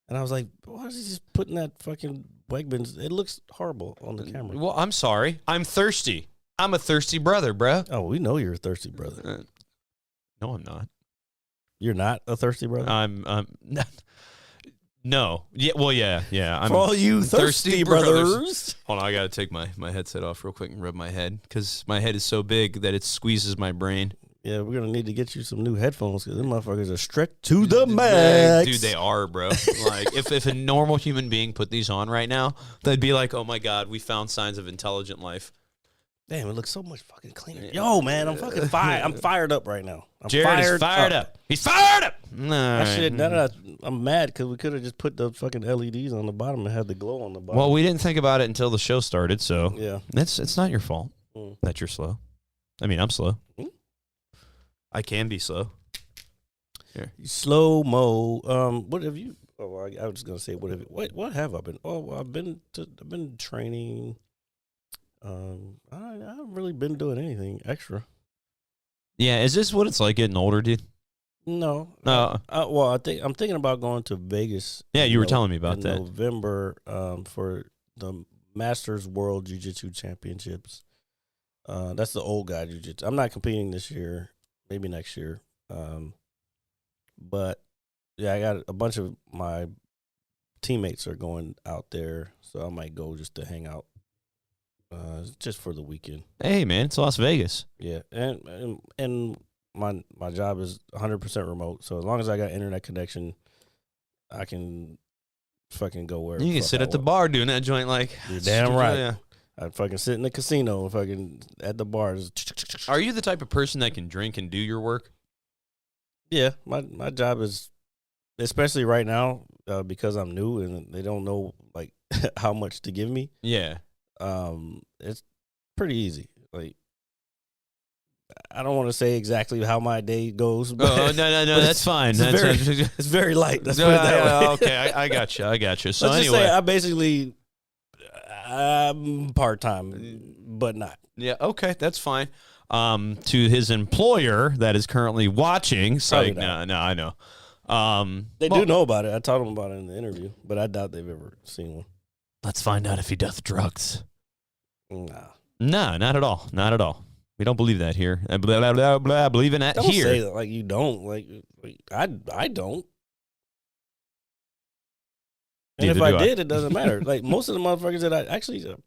and I was like, why is he just putting that fucking Wegmans? It looks horrible on the camera. Well, I'm sorry. I'm thirsty. I'm a thirsty brother, bro. Oh, we know you're a thirsty brother. No, I'm not. You're not a thirsty brother? I'm No. Yeah. Well, yeah. I'm For all you thirsty brothers. Hold on, I gotta take my headset off real quick and rub my head because my head is so big that it squeezes my brain. Yeah, we're gonna need to get you some new headphones because them motherfuckers are stretched to the max. Dude, they are, bro. Like, if a normal human being put these on right now, they'd be like, "Oh my god, we found signs of intelligent life." Damn, it looks so much fucking cleaner. Yo, man, I'm fucking fired. I'm fired up right now. Jared is fired up. He's fired up. I'm mad because we could have just put the fucking LEDs on the bottom and had the glow on the bottom. Well, we didn't think about it until the show started, so yeah, it's not your fault that you're slow. I mean, I'm slow. I can be slow. Here. Slow mo. What have you? Oh, I was just gonna say, what have I been? Oh, well, I've been training. I haven't really been doing anything extra. Yeah, is this what it's like getting older, dude? No. No. Well, I'm thinking about going to Vegas. Yeah, you were telling me about that. November, for the Masters World Jiu-Jitsu Championships. That's the old guy jiu-jitsu. I'm not competing this year. Maybe next year. But yeah, I got a bunch of my teammates are going out there, so I might go just to hang out. Just for the weekend. Hey, man, it's Las Vegas. Yeah, and my job is 100% remote, so as long as I got internet connection, I can fucking go wherever. You can sit at the bar doing that joint like. You're damn right. Yeah. I fucking sit in the casino, fucking at the bars. Are you the type of person that can drink and do your work? Yeah, my job is, especially right now, because I'm new and they don't know like how much to give me. Yeah. It's pretty easy. Like, I don't want to say exactly how my day goes. But, no, that's fine. It's very light. Let's put it that way. Okay, I got you. So Let's anyway, just say I basically, I'm part-time, but not. Yeah, okay, that's fine. To his employer that is currently watching, so Probably no, I know. They do know about it. I told them about it in the interview, but I doubt they've ever seen one. Let's find out if he doth drugs. Nah. No, not at all. Not at all. We don't believe that here. Blah, blah, blah, blah, believe in that Don't here. say that like you don't. Like I don't. And Neither if do I did, it doesn't matter. Like most of the motherfuckers that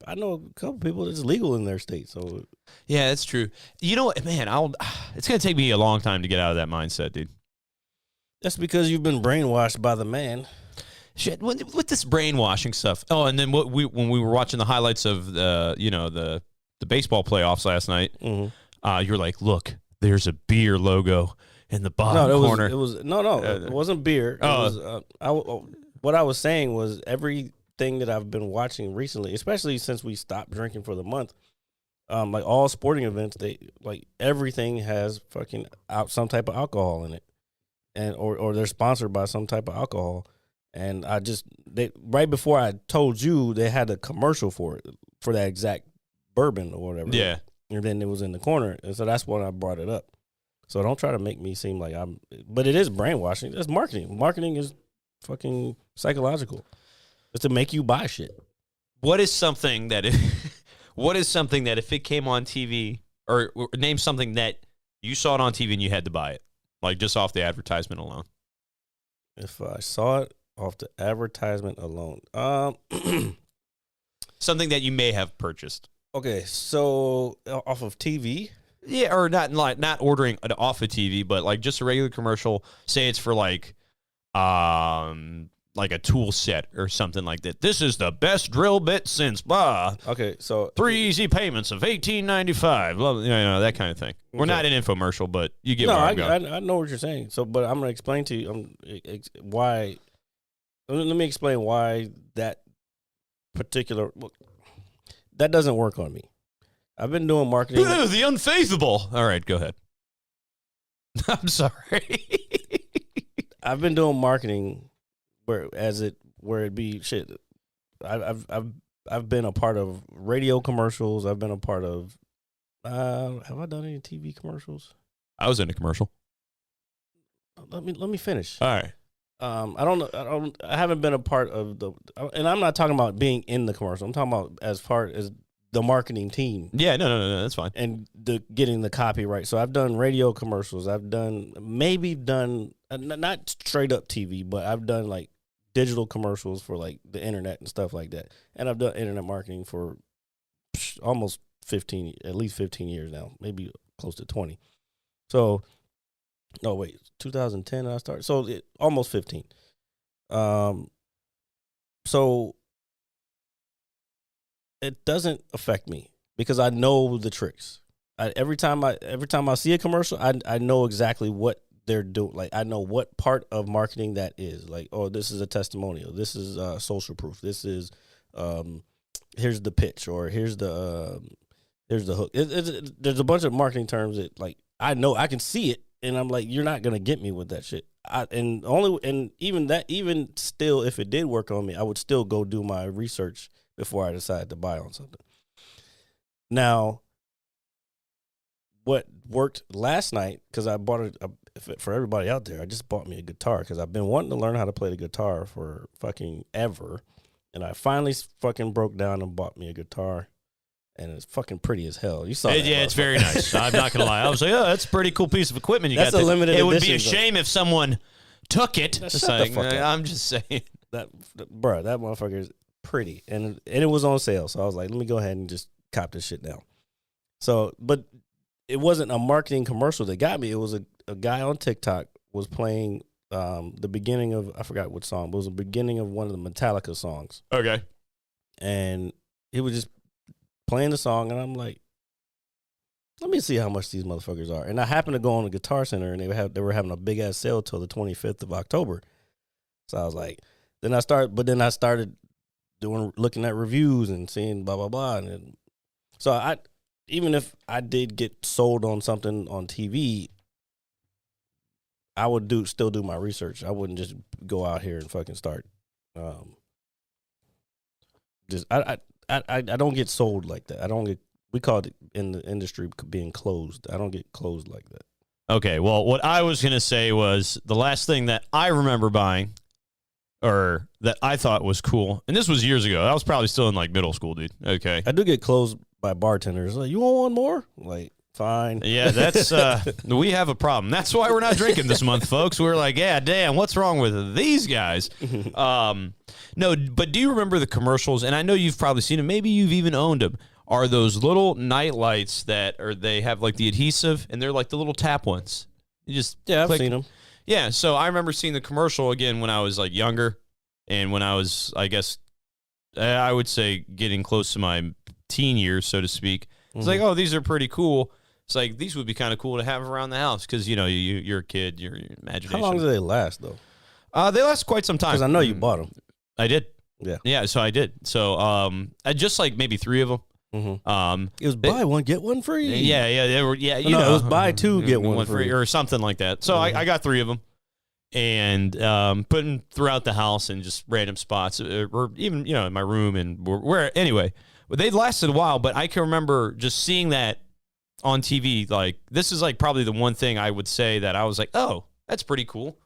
I know a couple people that's legal in their state. So yeah, that's true. You know what, man? It's gonna take me a long time to get out of that mindset, dude. that's because you've been brainwashed by the man. Shit, with this brainwashing stuff. Oh, and then when we were watching the highlights of the baseball playoffs last night, you were like, "Look, there's a beer logo in the bottom corner." It wasn't beer. What I was saying was everything that I've been watching recently, especially since we stopped drinking for the month, like all sporting events, everything has fucking some type of alcohol in it, and or they're sponsored by some type of alcohol. And right before I told you, they had a commercial for it, for that exact bourbon or whatever. Yeah. And then it was in the corner. And so that's when I brought it up. So don't try to make me seem like but it is brainwashing. That's marketing. Marketing is fucking psychological. It's to make you buy shit. What is something that if it came on TV, or name something that you saw it on TV and you had to buy it, like just off the advertisement alone? If I saw it off the advertisement alone. Something that you may have purchased. Okay, so off of TV? Yeah, or not ordering it off of TV, but like just a regular commercial. Say it's for like a tool set or something like that. This is the best drill bit since blah. Okay, so 3 easy payments of $18.95. That kind of thing. We're not an infomercial, but you get where I'm going. I know what you're saying. So, but I'm going to explain to you why. Let me explain why that particular that doesn't work on me. I've been doing marketing. The unfaithful. All right, go ahead. I'm sorry. I've been doing marketing where it be shit. I've been a part of radio commercials. I've been a part of. Have I done any TV commercials? I was in a commercial. Let me finish. All right. I haven't been a part of and I'm not talking about being in the commercial. I'm talking about as far as the marketing team. Yeah, no, that's fine. And getting the copyright. So I've done radio commercials. I've done not straight up TV, but I've done like digital commercials for like the internet and stuff like that. And I've done internet marketing for almost at least 15 years now, maybe close to 20. So, no, wait, 2010 I started. So almost 15. So it doesn't affect me because I know the tricks. Every time I see a commercial, I know exactly what they're doing. Like, I know what part of marketing that is. Like, oh, this is a testimonial. This is social proof. This is here's the pitch, or here's the hook. There's a bunch of marketing terms that, like, I know I can see it, and I'm like, you're not gonna get me with that shit. Even still, if it did work on me, I would still go do my research before I decide to buy on something. Now, what worked last night, because I bought it for everybody out there, I just bought me a guitar because I've been wanting to learn how to play the guitar for fucking ever, and I finally fucking broke down and bought me a guitar, and it's fucking pretty as hell. You saw that? Yeah, it's very nice. I'm not gonna lie. I was like, oh, that's a pretty cool piece of equipment you That's got. a limited It would be a edition, shame if someone took it. Shut It's the like, fuck up. I'm just saying. That motherfucker is pretty, and it was on sale, so I was like, let me go ahead and just cop this shit now. So, but it wasn't a marketing commercial that got me. It was a guy on TikTok was playing the beginning of, I forgot what song, but it was the beginning of one of the Metallica songs. Okay. And he was just playing the song, and I'm like, let me see how much these motherfuckers are. And I happened to go on the Guitar Center, and they were having a big ass sale till the 25th of October. So I was like, then I started looking at reviews and seeing blah blah blah, and then, so even if I did get sold on something on TV, I would still do my research. I wouldn't just go out here and fucking start. I don't get sold like that. We call it in the industry being closed. I don't get closed like that. Okay, well, what I was going to say was the last thing that I remember buying or that I thought was cool, and this was years ago. I was probably still in, like, middle school, dude. Okay. I do get closed by bartenders. Like, you want one more? Like, fine. Yeah, that's we have a problem. That's why we're not drinking this month, folks. We're like, yeah, damn, what's wrong with these guys? No, but do you remember the commercials? And I know you've probably seen them. Maybe you've even owned them. Are those little night lights they have like the adhesive, and they're like the little tap ones. You just I've click. seen them. Yeah, so I remember seeing the commercial again when I was like younger, and when I was, I guess, I would say getting close to my teen years, so to speak. It's like, oh, these are pretty cool. It's like, these would be kind of cool to have around the house because, you know, you're a kid, your imagination. How long do they last, though? They last quite some time. Because I know you bought them. I did. Yeah. Yeah, so I did. So I just like maybe 3 of them. Mm-hmm. It was buy one, get one free. Yeah, they were. Yeah, you know, know, it was buy 2, get one free, or something like that. So I got 3 of them, and put them throughout the house in just random spots, or even, you know, in my room and where. Anyway, they lasted a while, but I can remember just seeing that on TV. Like, this is like probably the one thing I would say that I was like, oh, that's pretty cool.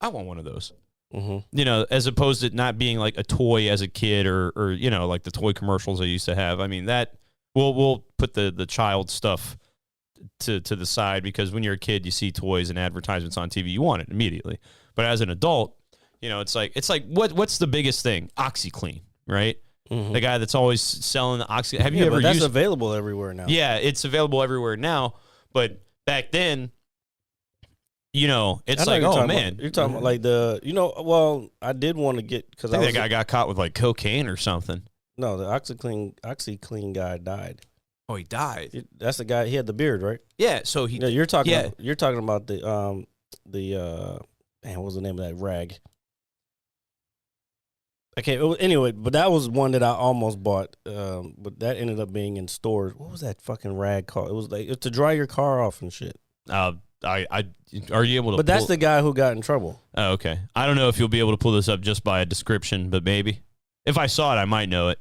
I want one of those. Mm-hmm. You know, as opposed to not being like a toy as a kid, or you know, like the toy commercials I used to have. I mean, that we'll put the child stuff to the side, because when you're a kid, you see toys and advertisements on TV, you want it immediately. But as an adult, you know, it's like what's the biggest thing? OxyClean, right? Mm-hmm. The guy that's always selling the OxyClean. Have you ever? But that's used? Available everywhere now. Yeah, it's available everywhere now. But back then, you know, it's like, oh, man. You're talking about like well, I did want to get, because I think that guy got caught with like cocaine or something. No, the OxyClean guy died. Oh, he died. That's the guy. He had the beard, right? Yeah. So he. Yeah, you're talking about the man, what was the name of that rag? Anyway, but that was one that I almost bought, but that ended up being in stores. What was that fucking rag called? It was like, it's to dry your car off and shit. Are you able to? But that's the guy who got in trouble. Oh, okay. I don't know if you'll be able to pull this up just by a description, but maybe if I saw it, I might know it.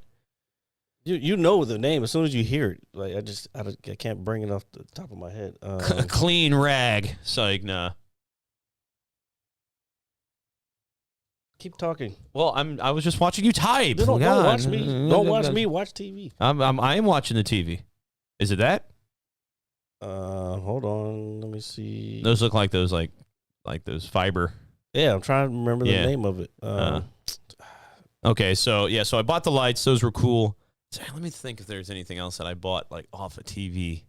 You know the name as soon as you hear it. Like, I can't bring it off the top of my head. Clean rag. It's like, nah. Keep talking. Well, I was just watching you type. Don't watch me. Don't watch me. Watch TV. I am watching the TV. Is it that? Hold on. Let me see. Those look like those like those fiber. Yeah, I'm trying to remember the name of it. Okay, so I bought the lights. Those were cool. Sorry, let me think if there's anything else that I bought like off a TV.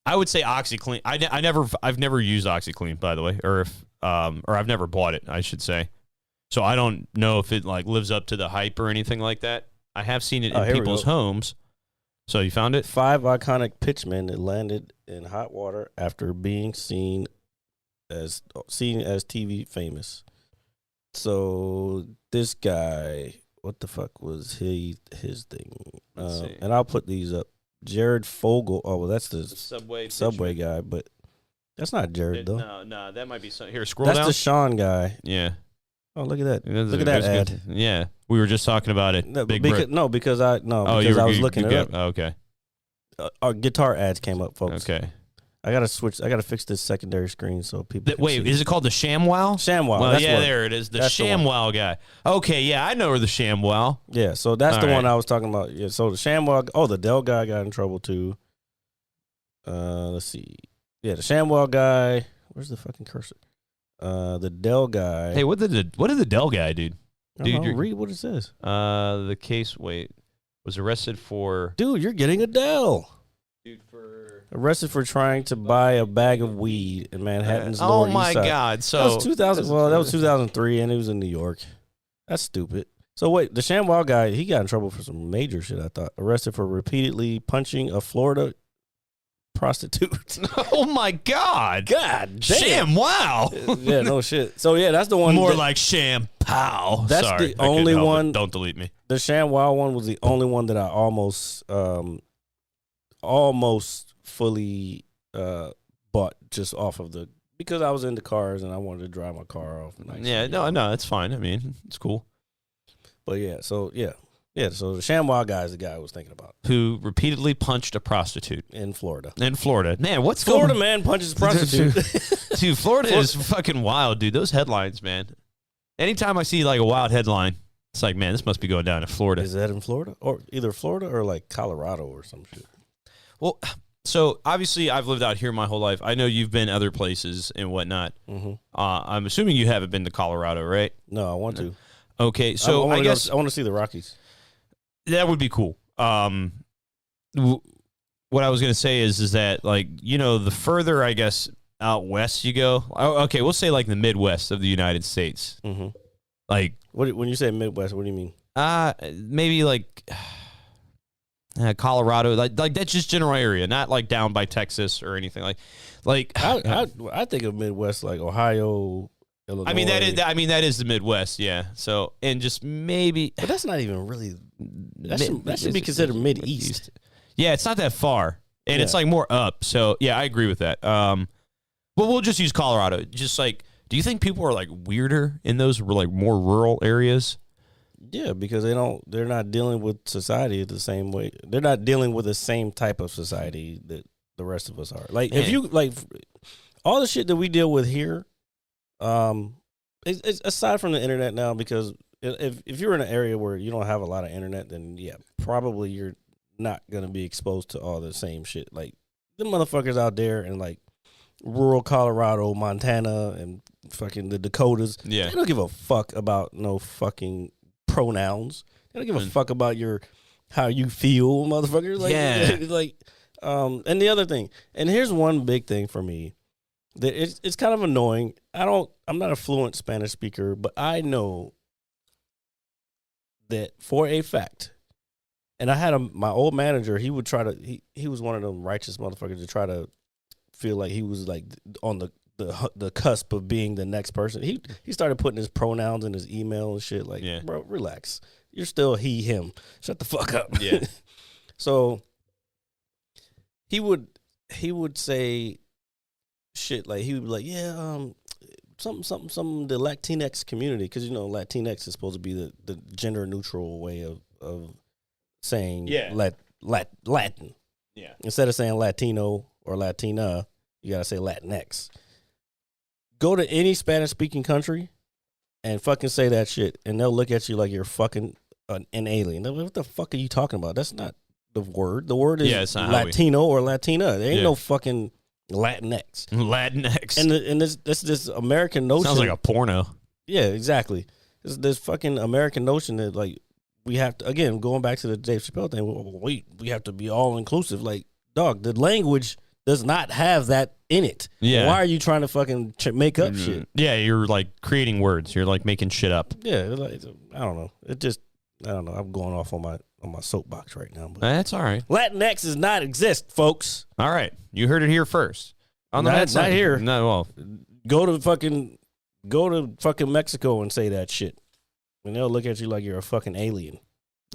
I would say OxyClean. I've never used OxyClean, by the way, or I've never bought it, I should say. So I don't know if it like lives up to the hype or anything like that. I have seen it in people's homes. So you found it? 5 iconic pitchmen that landed in hot water after being seen as TV famous. So this guy, what the fuck was his thing? And I'll put these up. Jared Fogle. Oh, well, that's the Subway guy, but that's not Jared though. No, that might be something. Here, scroll down. That's the Sean guy. Yeah. Oh, look at that! Look at that ad. Yeah, we were just talking about it. Because I was looking it up. Oh, okay. Our guitar ads came up, folks. Okay. I gotta switch. I gotta fix this secondary screen so people. Wait, is it called the ShamWow? ShamWow. Well, there it is. The ShamWow guy. Okay, yeah, I know her. The ShamWow. Yeah, so that's the one I was talking about. Yeah, so the ShamWow. Oh, the Dell guy got in trouble too. Let's see. Yeah, the ShamWow guy. Where's the fucking cursor? The Dell guy. Hey, what did the Dell guy do? Dude, read what it says. The case. Was arrested for. Dude, you're getting a Dell. Dude, arrested for trying to buy a bag of weed in Manhattan's Lower East Side. Oh my God! So that was 2000. Well, that was 2003, and it was in New York. That's stupid. So wait, the ShamWow guy, he got in trouble for some major shit. I thought arrested for repeatedly punching a Florida prostitute. Oh my God! God damn! ShamWow. Yeah, no shit. So yeah, that's the one. More like Shampoo. That's the only one. Don't delete me. The ShamWow one was the only one that I almost fully bought just off of because I was into cars and I wanted to drive my car off. Yeah, no, it's fine. I mean, it's cool. But so the ShamWow guy is the guy I was thinking about. Who repeatedly punched a prostitute in Florida. Man, what's Florida man punches a prostitute. Dude, Florida is fucking wild, dude. Those headlines, man. Anytime I see like a wild headline, it's like, man, this must be going down in Florida. Is that in Florida? Or either Florida or like Colorado or some shit? Well, so obviously I've lived out here my whole life. I know you've been other places and whatnot. Mm-hmm. I'm assuming you haven't been to Colorado, right? No, I want to. Okay, so I guess I want to see the Rockies. That would be cool. What I was going to say is that, like, you know, the further, I guess, out west you go, okay, we'll say like the Midwest of the United States. Mm-hmm. Like, when you say Midwest, what do you mean? Maybe like Colorado, like that's just general area, not like down by Texas or anything like. I think of Midwest like Ohio, Illinois. I mean that is the Midwest, yeah. So and just maybe, but that's not even really. That should be considered Mid-East. Yeah, it's not that far, and it's like more up. So yeah, I agree with that. But we'll just use Colorado. Just like, do you think people are like weirder in those like more rural areas? Yeah, because they're not dealing with society the same way. They're not dealing with the same type of society that the rest of us are. Like, if you like all the shit that we deal with here, it's aside from the internet now, because if you're in an area where you don't have a lot of internet, then yeah, probably you're not gonna be exposed to all the same shit. Like the motherfuckers out there in like rural Colorado, Montana, and fucking the Dakotas. Yeah, they don't give a fuck about no fucking pronouns. They don't give a fuck about how you feel, motherfucker. Like, yeah. Like, and the other thing, and here's one big thing for me that it's kind of annoying. I'm not a fluent Spanish speaker, but I know that for a fact. And I had my old manager. He would try to. He was one of them righteous motherfuckers to try to feel like he was like on the cusp of being the next person. He started putting his pronouns in his email and shit. Like, bro, relax. You're still he, him. Shut the fuck up. Yeah. So he would say shit like, he would be like, yeah, something the Latinx community, because you know Latinx is supposed to be the gender neutral way of saying Latin. Yeah. Instead of saying Latino or Latina, you gotta say Latinx. Go to any Spanish-speaking country and fucking say that shit, and they'll look at you like you're fucking an alien. What the fuck are you talking about? That's not the word. The word is Latino or Latina. There ain't no fucking Latinx. Latinx. And this American notion. Sounds like a porno. Yeah, exactly. It's this fucking American notion that like we have to, again, going back to the Dave Chappelle thing. We have to be all inclusive. Like, dog, the language does not have that in it. Yeah. Why are you trying to fucking make up shit? Yeah, you're like creating words. You're like making shit up. Yeah, like, I don't know. I don't know. I'm going off on my soapbox right now. But That's all right. Latinx does not exist, folks. All right. You heard it here first. On the Not- Mad Side. not here. No, well, Go to fucking Mexico and say that shit. And they'll look at you like you're a fucking alien.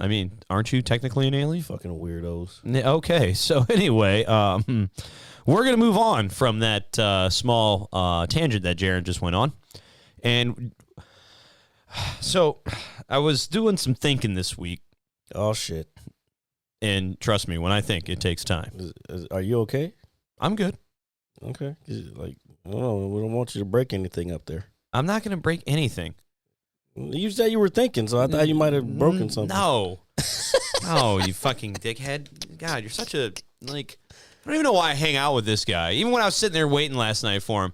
I mean, aren't you technically an alien? Fucking weirdos. Okay, so anyway, we're going to move on from that small tangent that Jaron just went on. And so I was doing some thinking this week, Oh shit. and trust me, when I think, it takes time. Are you okay? I'm good. Okay. Like, I don't know. We don't want you to break anything up there. I'm not going to break anything. You said you were thinking, so I thought you might have broken something. No. No, you fucking dickhead. God, you're such a, like, I don't even know why I hang out with this guy. Even when I was sitting there waiting last night for him,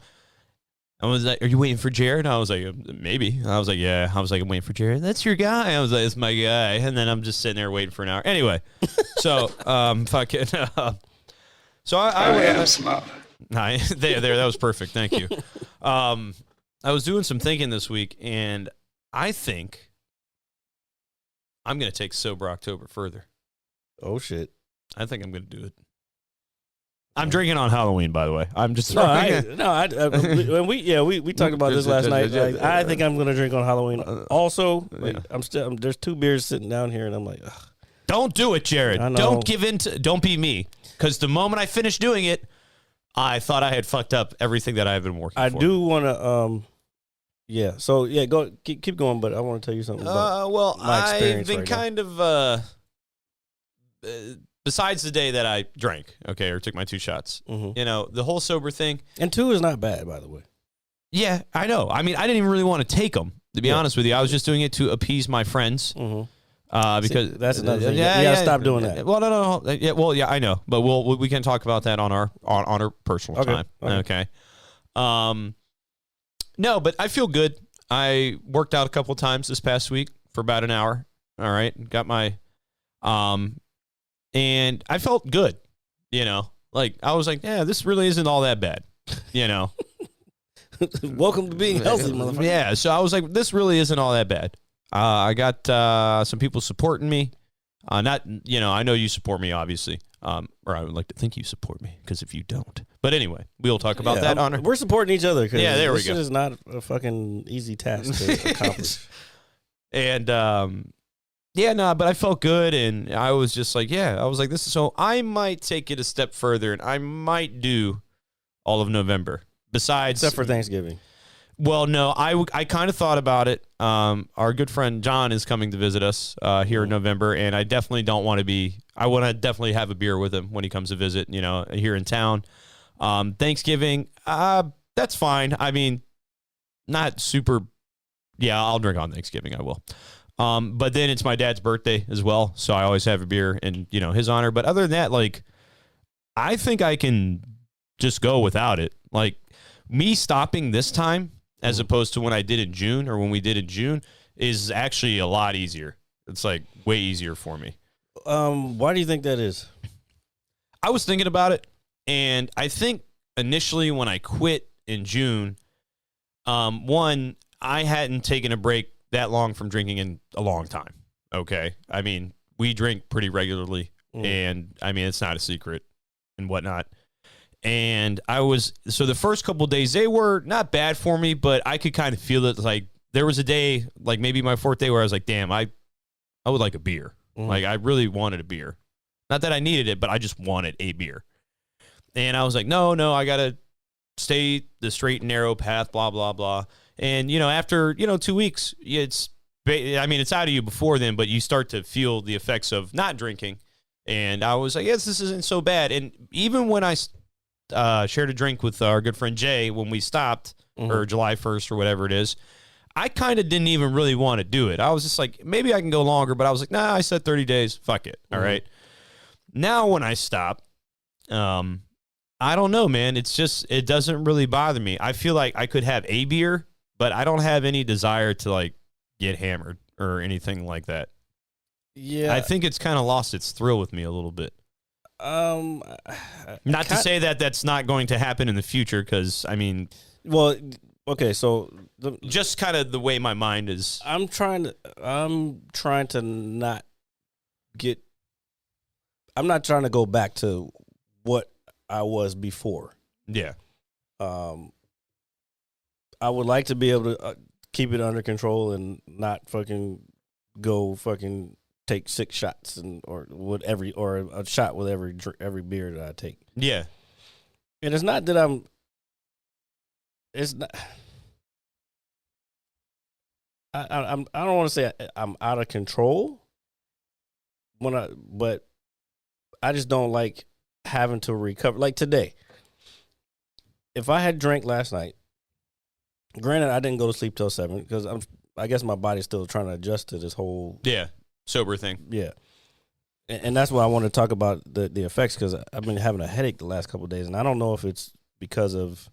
I was like, are you waiting for Jared? I was like, maybe. I was like, yeah. I was like, I'm waiting for Jared. That's your guy. I was like, it's my guy. And then I'm just sitting there waiting for an hour. Anyway, so, fucking, so I am smart. there, that was perfect. Thank you. I was doing some thinking this week, and I think I'm going to take Sober October further. Oh shit. I think I'm going to do it. I'm drinking on Halloween, by the way. I'm just We talked about this last night. Like, I think I'm gonna drink on Halloween. Also, like, yeah. there's 2 beers sitting down here, and I'm like, ugh. Don't do it, Jared. I know. Don't give in to. Don't be me. Because the moment I finished doing it, I thought I had fucked up everything that I've been working I for. do want to. Yeah. So yeah, go keep going. But I want to tell you something about well, my I've experience been right now. kind of. Besides the day that I drank, okay, or took my 2 shots, Mhm. you know, the whole sober thing. And 2 is not bad, by the way. Yeah, I know. I mean, I didn't even really want to take them, to be Yeah. honest with you. I was just doing it to appease my friends. Mm-hmm. Because See, that's another thing. You gotta stop doing that. Well, no. Yeah, well, yeah, I know, but we can talk about that on our personal Okay, time. okay. Okay. No, but I feel good. I worked out a couple of times this past week for about an hour. All right, got my and I felt good. You know, like I was like, yeah, this really isn't all that bad. You know. Welcome to being healthy, motherfucker. Yeah, so I was like, this really isn't all that bad. I got some people supporting me. Not, you know, I know you support me, obviously. Or I would like to think you support me, because if you don't. But anyway, we'll talk about that on our... We're supporting each other. Yeah, there we go. This is not a fucking easy task to accomplish. And, yeah, no, but I felt good, and I was just like, yeah, I was like, this is... So I might take it a step further, and I might do all of November. Besides... Except for Thanksgiving. Well, no, I kind of thought about it. Our good friend John is coming to visit us here in November, and I definitely don't want to be. I want to definitely have a beer with him when he comes to visit. You know, here in town. Thanksgiving, that's fine. I mean, not super. Yeah, I'll drink on Thanksgiving. I will. But then it's my dad's birthday as well, so I always have a beer in his honor. But other than that, like, I think I can just go without it. Like, me stopping this time, as opposed to when I did in June or when we did in June, is actually a lot easier. It's like way easier for me. Why do you think that is? I was thinking about it, and I think initially when I quit in June, one, I hadn't taken a break that long from drinking in a long time. Okay. I mean, we drink pretty regularly, and I mean, it's not a secret and whatnot. And so the first couple of days, they were not bad for me, but I could kind of feel it. Like, there was a day, like maybe my 4th day, where I was like, damn, I would like a beer. Like, I really wanted a beer. Not that I needed it, but I just wanted a beer. And I was like, no, I got to stay the straight and narrow path, blah, blah, blah. And, after, 2 weeks, it's out of you before then, but you start to feel the effects of not drinking. And I was like, yes, this isn't so bad. And even when I shared a drink with our good friend Jay when we stopped, or July 1st or whatever it is, I kind of didn't even really want to do it. I was just like, maybe I can go longer, but I was like, nah, I said 30 days. Fuck it. All right. Now when I stop, I don't know, man. It's just, it doesn't really bother me. I feel like I could have a beer, but I don't have any desire to like get hammered or anything like that. Yeah, I think it's kind of lost its thrill with me a little bit. Not to say that that's not going to happen in the future, because I mean, well, okay, so just kind of the way my mind is. I'm trying to not get. I'm not trying to go back to what I was before. Yeah. I would like to be able to keep it under control and not fucking go fucking take 6 shots or a shot with every beer that I take. Yeah. And it's not that it's not. I don't want to say I'm out of control but I just don't like having to recover. Like today, if I had drank last night, granted I didn't go to sleep till 7 because I guess my body's still trying to adjust to this whole sober thing. Yeah. And that's why I want to talk about the effects, because I've been having a headache the last couple of days, and I don't know if it's because of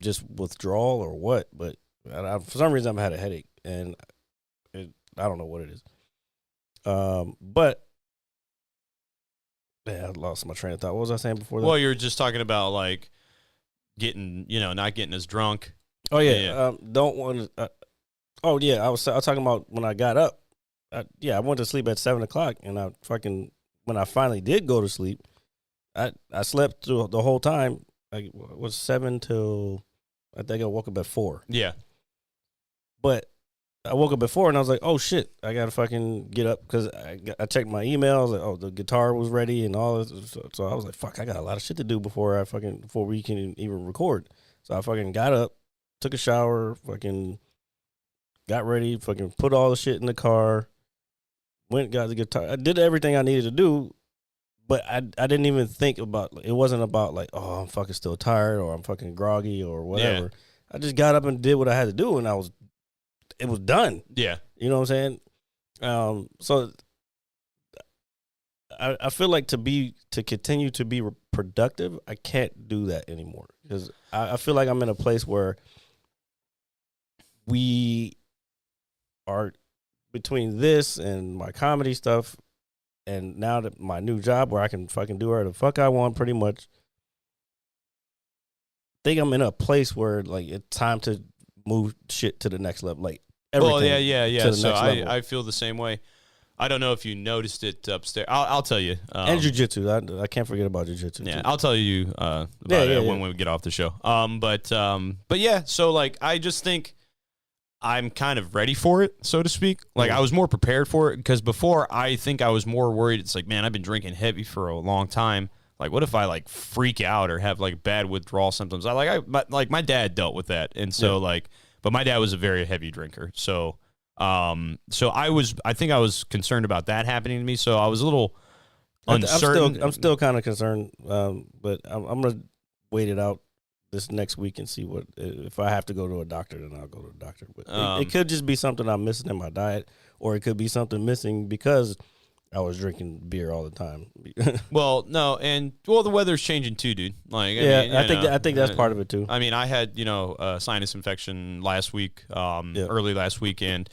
just withdrawal or what, but for some reason I've had a headache, and I don't know what it is. But I lost my train of thought. What was I saying before that? Well, you're just talking about like getting, not getting as drunk. Oh yeah. Don't want to. Oh yeah, I was talking about when I got up. I went to sleep at 7:00, and when I finally did go to sleep, I slept through the whole time. It was 7 till I think I woke up at 4. Yeah. But I woke up at 4 and I was like, oh shit, I gotta fucking get up, because I checked my emails. Like, oh, the guitar was ready and all this. So I was like, fuck, I got a lot of shit to do before we can even record. So I fucking got up, took a shower, fucking got ready, fucking put all the shit in the car, went, got the guitar. I did everything I needed to do, but I didn't even think about, it wasn't about like, oh, I'm fucking still tired or I'm fucking groggy or whatever. Yeah. I just got up and did what I had to do, and it was done. Yeah. You know what I'm saying? So I feel like to continue to be productive, I can't do that anymore, because I feel like I'm in a place where we are, between this and my comedy stuff, and now that my new job where I can fucking do whatever the fuck I want pretty much, I think I'm in a place where like it's time to move shit to the next level. Like everything. Well, yeah. So I feel the same way. I don't know if you noticed it upstairs. I'll tell you. And jiu-jitsu. I can't forget about jiu-jitsu. Yeah, too. I'll tell you about it when we get off the show. But yeah, so like I just think I'm kind of ready for it, so to speak. Like I was more prepared for it, because before I think I was more worried. It's like, man, I've been drinking heavy for a long time. Like, what if I like freak out or have like bad withdrawal symptoms? My dad dealt with that, and so but my dad was a very heavy drinker, so I think I was concerned about that happening to me. So I was a little uncertain. I'm still kind of concerned, but I'm gonna wait it out this next week and see what, if I have to go to a doctor, then I'll go to a doctor. But it could just be something I'm missing in my diet, or it could be something missing because I was drinking beer all the time. Well, no, and the weather's changing too, dude. Like, I think that's part of it too. I mean, I had a sinus infection last week, early last weekend,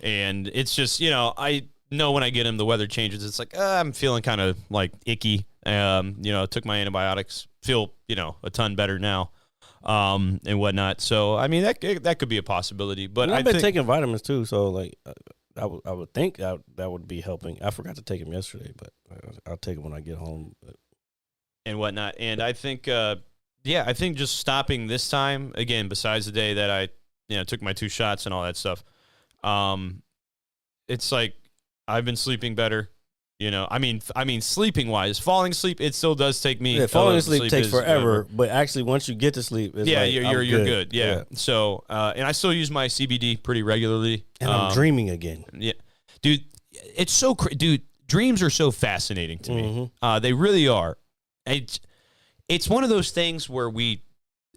and it's just I know when I get in, the weather changes. It's like I'm feeling kind of like icky. Took my antibiotics, feel a ton better now, and whatnot. So I mean that could be a possibility. But I've been taking vitamins too, so like I would think that would be helping. I forgot to take them yesterday, but I'll take them when I get home. And whatnot. And I think I think just stopping this time again. Besides the day that I took my 2 shots and all that stuff, it's like I've been sleeping better. I mean, sleeping wise, falling asleep, it still does take me. Yeah, falling asleep takes forever, but actually, once you get to sleep, it's you're good. Yeah. So, and I still use my CBD pretty regularly. And I'm dreaming again. Yeah, dude, it's so dude. Dreams are so fascinating to me. They really are. It's one of those things where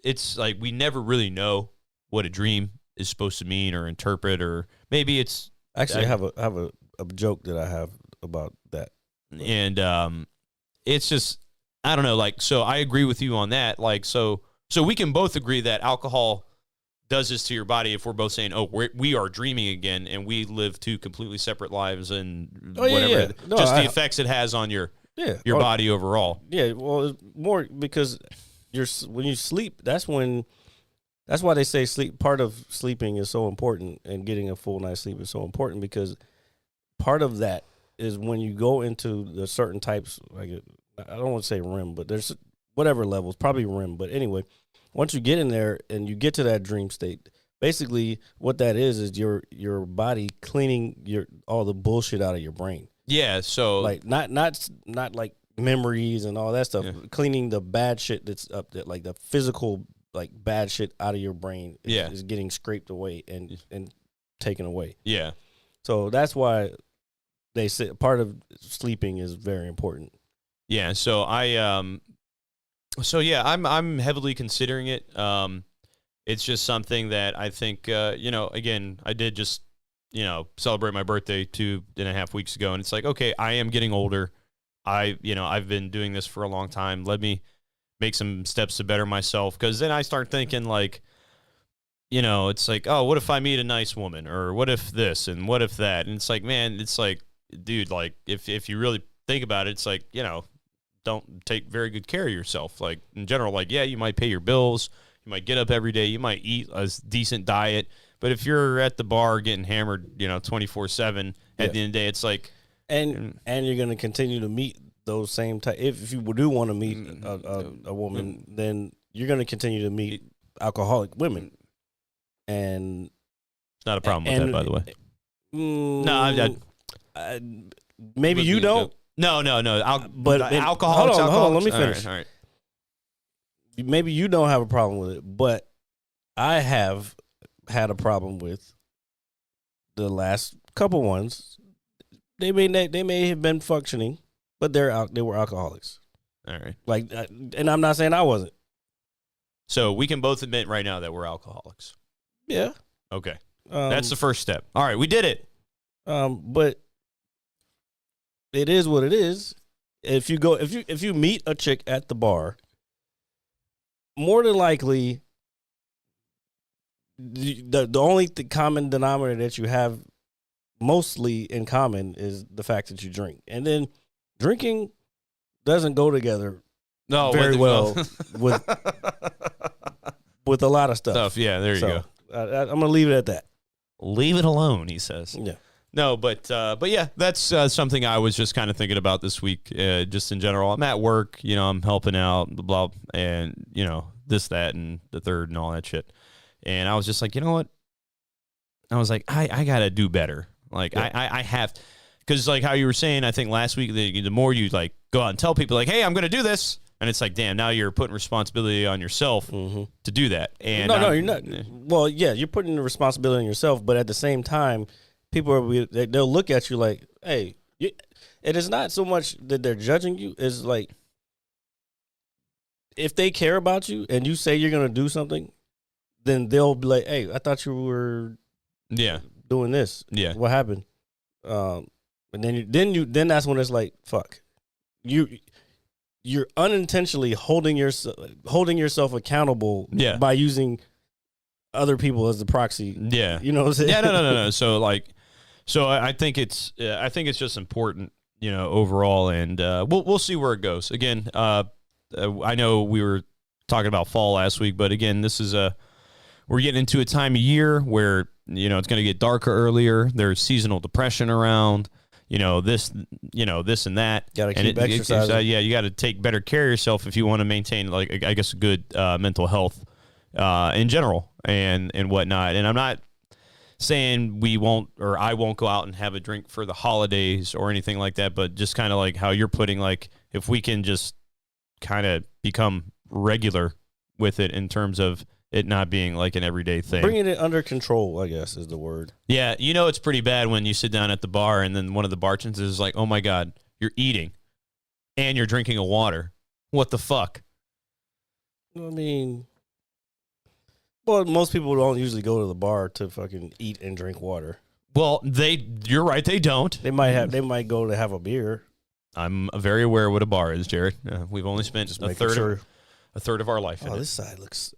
it's like we never really know what a dream is supposed to mean or interpret, or maybe it's actually I have a joke that I have about that, and it's just I don't know, like, so I agree with you on that, like, so we can both agree that alcohol does this to your body if we're both saying, oh, we are dreaming again and we live two completely separate lives and whatever. Yeah. No, just the effects it has on your body overall. Yeah, well, it's more because when you sleep, that's why they say sleep. Part of sleeping is so important, and getting a full night's sleep is so important because part of that is when you go into the certain types, like I don't want to say REM, but there's whatever levels, probably REM. But anyway, once you get in there and you get to that dream state, basically what that is your body cleaning all the bullshit out of your brain. Yeah, so like not like memories and all that stuff, cleaning the bad shit that's up there, like the physical like bad shit out of your brain is getting scraped away and taken away. Yeah. So that's why they say part of sleeping is very important. Yeah, so I'm heavily considering it. It's just something that I think again, I did just celebrate my birthday 2.5 weeks ago, and it's like, okay, I am getting older. I've been doing this for a long time. Let me make some steps to better myself, because then I start thinking like, it's like, oh, what if I meet a nice woman, or what if this and what if that, and it's like, man, it's like, dude, like if you really think about it, it's like, don't take very good care of yourself. Like in general, like, yeah, you might pay your bills, you might get up every day, you might eat a decent diet, but if you're at the bar getting hammered, 24/7, at the end of the day, it's like, and you're going to continue to meet those same type. If you do want to meet a woman, then you're going to continue to meet alcoholic women, and it's not a problem with that, by the way. No, maybe you don't. No. But alcoholics. Hold on. Let me finish. All right. Maybe you don't have a problem with it, but I have had a problem with the last couple ones. They may have been functioning, but they were alcoholics. All right. Like, and I'm not saying I wasn't. So we can both admit right now that we're alcoholics. Yeah. Okay. That's the first step. All right, we did it. But it is what it is. If you meet a chick at the bar, more than likely, the only common denominator that you have mostly in common is the fact that you drink, and then drinking doesn't go together very well with a lot of stuff. Yeah, there you go. I'm gonna leave it at that. Leave it alone, he says. Yeah. No, but yeah, that's something I was just kind of thinking about this week, just in general. I'm at work, I'm helping out, blah, and, this, that, and the third and all that shit. And I was just like, you know what? I was like, I got to do better. Like, yeah. I have, because like how you were saying, I think last week, the more you like go out and tell people like, hey, I'm going to do this. And it's like, damn, now you're putting responsibility on yourself to do that. And no, you're not. Well, yeah, you're putting the responsibility on yourself, but at the same time, people they'll look at you like, hey, it is not so much that they're judging you. It's like, if they care about you and you say you're going to do something, then they'll be like, hey, I thought you were doing this. Yeah. What happened? And then that's when it's like, fuck. You're unintentionally holding yourself accountable by using other people as the proxy. Yeah. You know what I'm saying? Yeah, no. So I think it's just important, overall, and we'll see where it goes. Again, I know we were talking about fall last week, but again, this is we're getting into a time of year where it's going to get darker earlier. There's seasonal depression around. This and that. Got to keep exercising. You got to take better care of yourself if you want to maintain, like, I guess, good mental health in general and whatnot. And I'm not saying I won't go out and have a drink for the holidays or anything like that, but just kind of like how you're putting, like, if we can just kind of become regular with it in terms of it not being like an everyday thing. Bringing it under control, I guess, is the word. Yeah, it's pretty bad when you sit down at the bar and then one of the bartenders is like, oh my God, you're eating and you're drinking a water. What the fuck? I mean, well, most people don't usually go to the bar to fucking eat and drink water. Well, you're right, they don't. They might go to have a beer. I'm very aware what a bar is, Jared. We've only spent a third of our life in it. This side looks...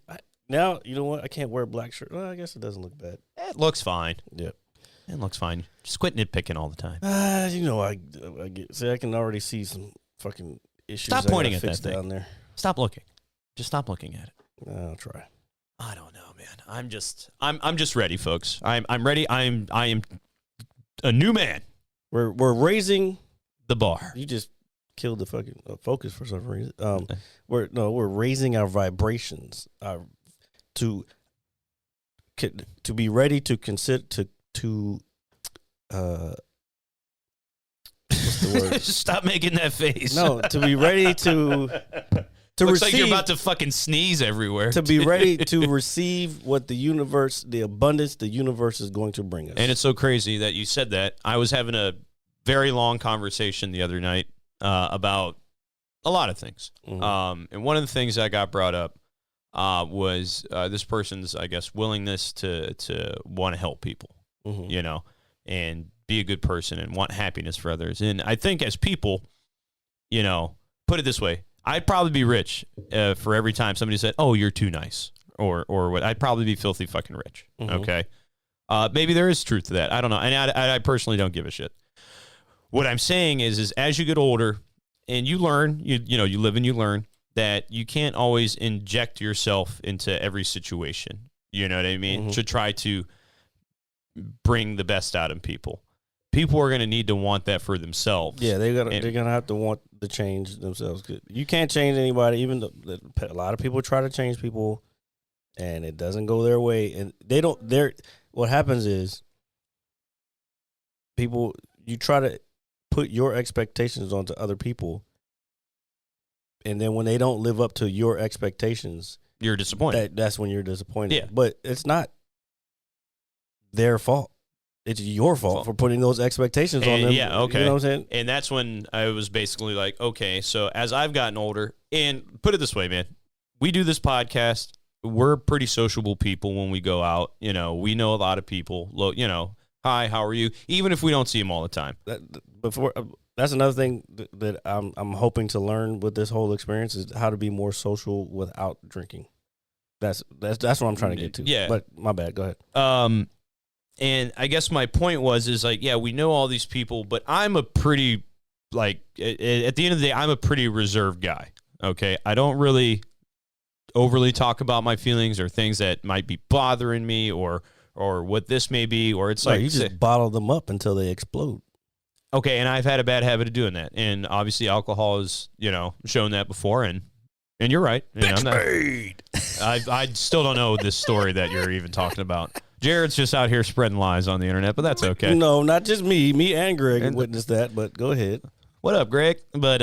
now, you know what? I can't wear a black shirt. Well, I guess it doesn't look bad. It looks fine. Yep. It looks fine. Just quit nitpicking all the time. You know, I get. See, I can already see some fucking issues. Stop I pointing gotta at fix that thing. down there. Stop looking. Just stop looking at it. I'll try. I don't know, man. I'm just ready, folks. I'm ready. I am a new man. We're raising The bar. You just killed the fucking focus for some reason. We're raising our vibrations to be ready to consider to what's the word? Just stop making that face. No, to be ready to Looks receive. like you're about to fucking sneeze everywhere. To be ready to receive what the universe, the abundance the universe is going to bring us. And it's so crazy that you said that. I was having a very long conversation the other night about a lot of things. Mm-hmm. And one of the things that got brought up was this person's, I guess, willingness to want to help people, Mm-hmm. you know, and be a good person and want happiness for others. And I think as people, you know, put it this way, I'd probably be rich for every time somebody said, "Oh, you're too nice," or what. I'd probably be filthy fucking rich. Mm-hmm. Okay, maybe there is truth to that. I don't know, and I personally don't give a shit. What I'm saying is as you get older and you learn, you know, you live and you learn that you can't always inject yourself into every situation. You know what I mean? Mm-hmm. To try to bring the best out of people. People are going to need to want that for themselves. Yeah, they're gonna have to want the change themselves. You can't change anybody. Even though a lot of people try to change people, and it doesn't go their way. And they don't. What happens is people. You try to put your expectations onto other people, and then when they don't live up to your expectations, You're disappointed. that's when you're disappointed. Yeah. But it's not their fault. It's your fault for putting those expectations on them. Yeah, okay. You know what I'm saying? And that's when I was basically like, okay, so as I've gotten older, and put it this way, man, we do this podcast. We're pretty sociable people when we go out. You know, we know a lot of people. You know, hi, how are you? Even if we don't see them all the time. That's another thing that I'm hoping to learn with this whole experience is how to be more social without drinking. That's what I'm trying to get to. Yeah. But my bad. Go ahead. And I guess my point is like, yeah, we know all these people, but I'm a pretty, like, at the end of the day, I'm a pretty reserved guy, okay? I don't really overly talk about my feelings or things that might be bothering me or what this may be, or it's like... you just bottle them up until they explode. Okay, and I've had a bad habit of doing that. And obviously alcohol has, you know, shown that before, and you're right. You know, I still don't know this story that you're even talking about. Jared's just out here spreading lies on the internet, but that's okay. No, not just me. Me and Greg witnessed that, but go ahead. What up, Greg? But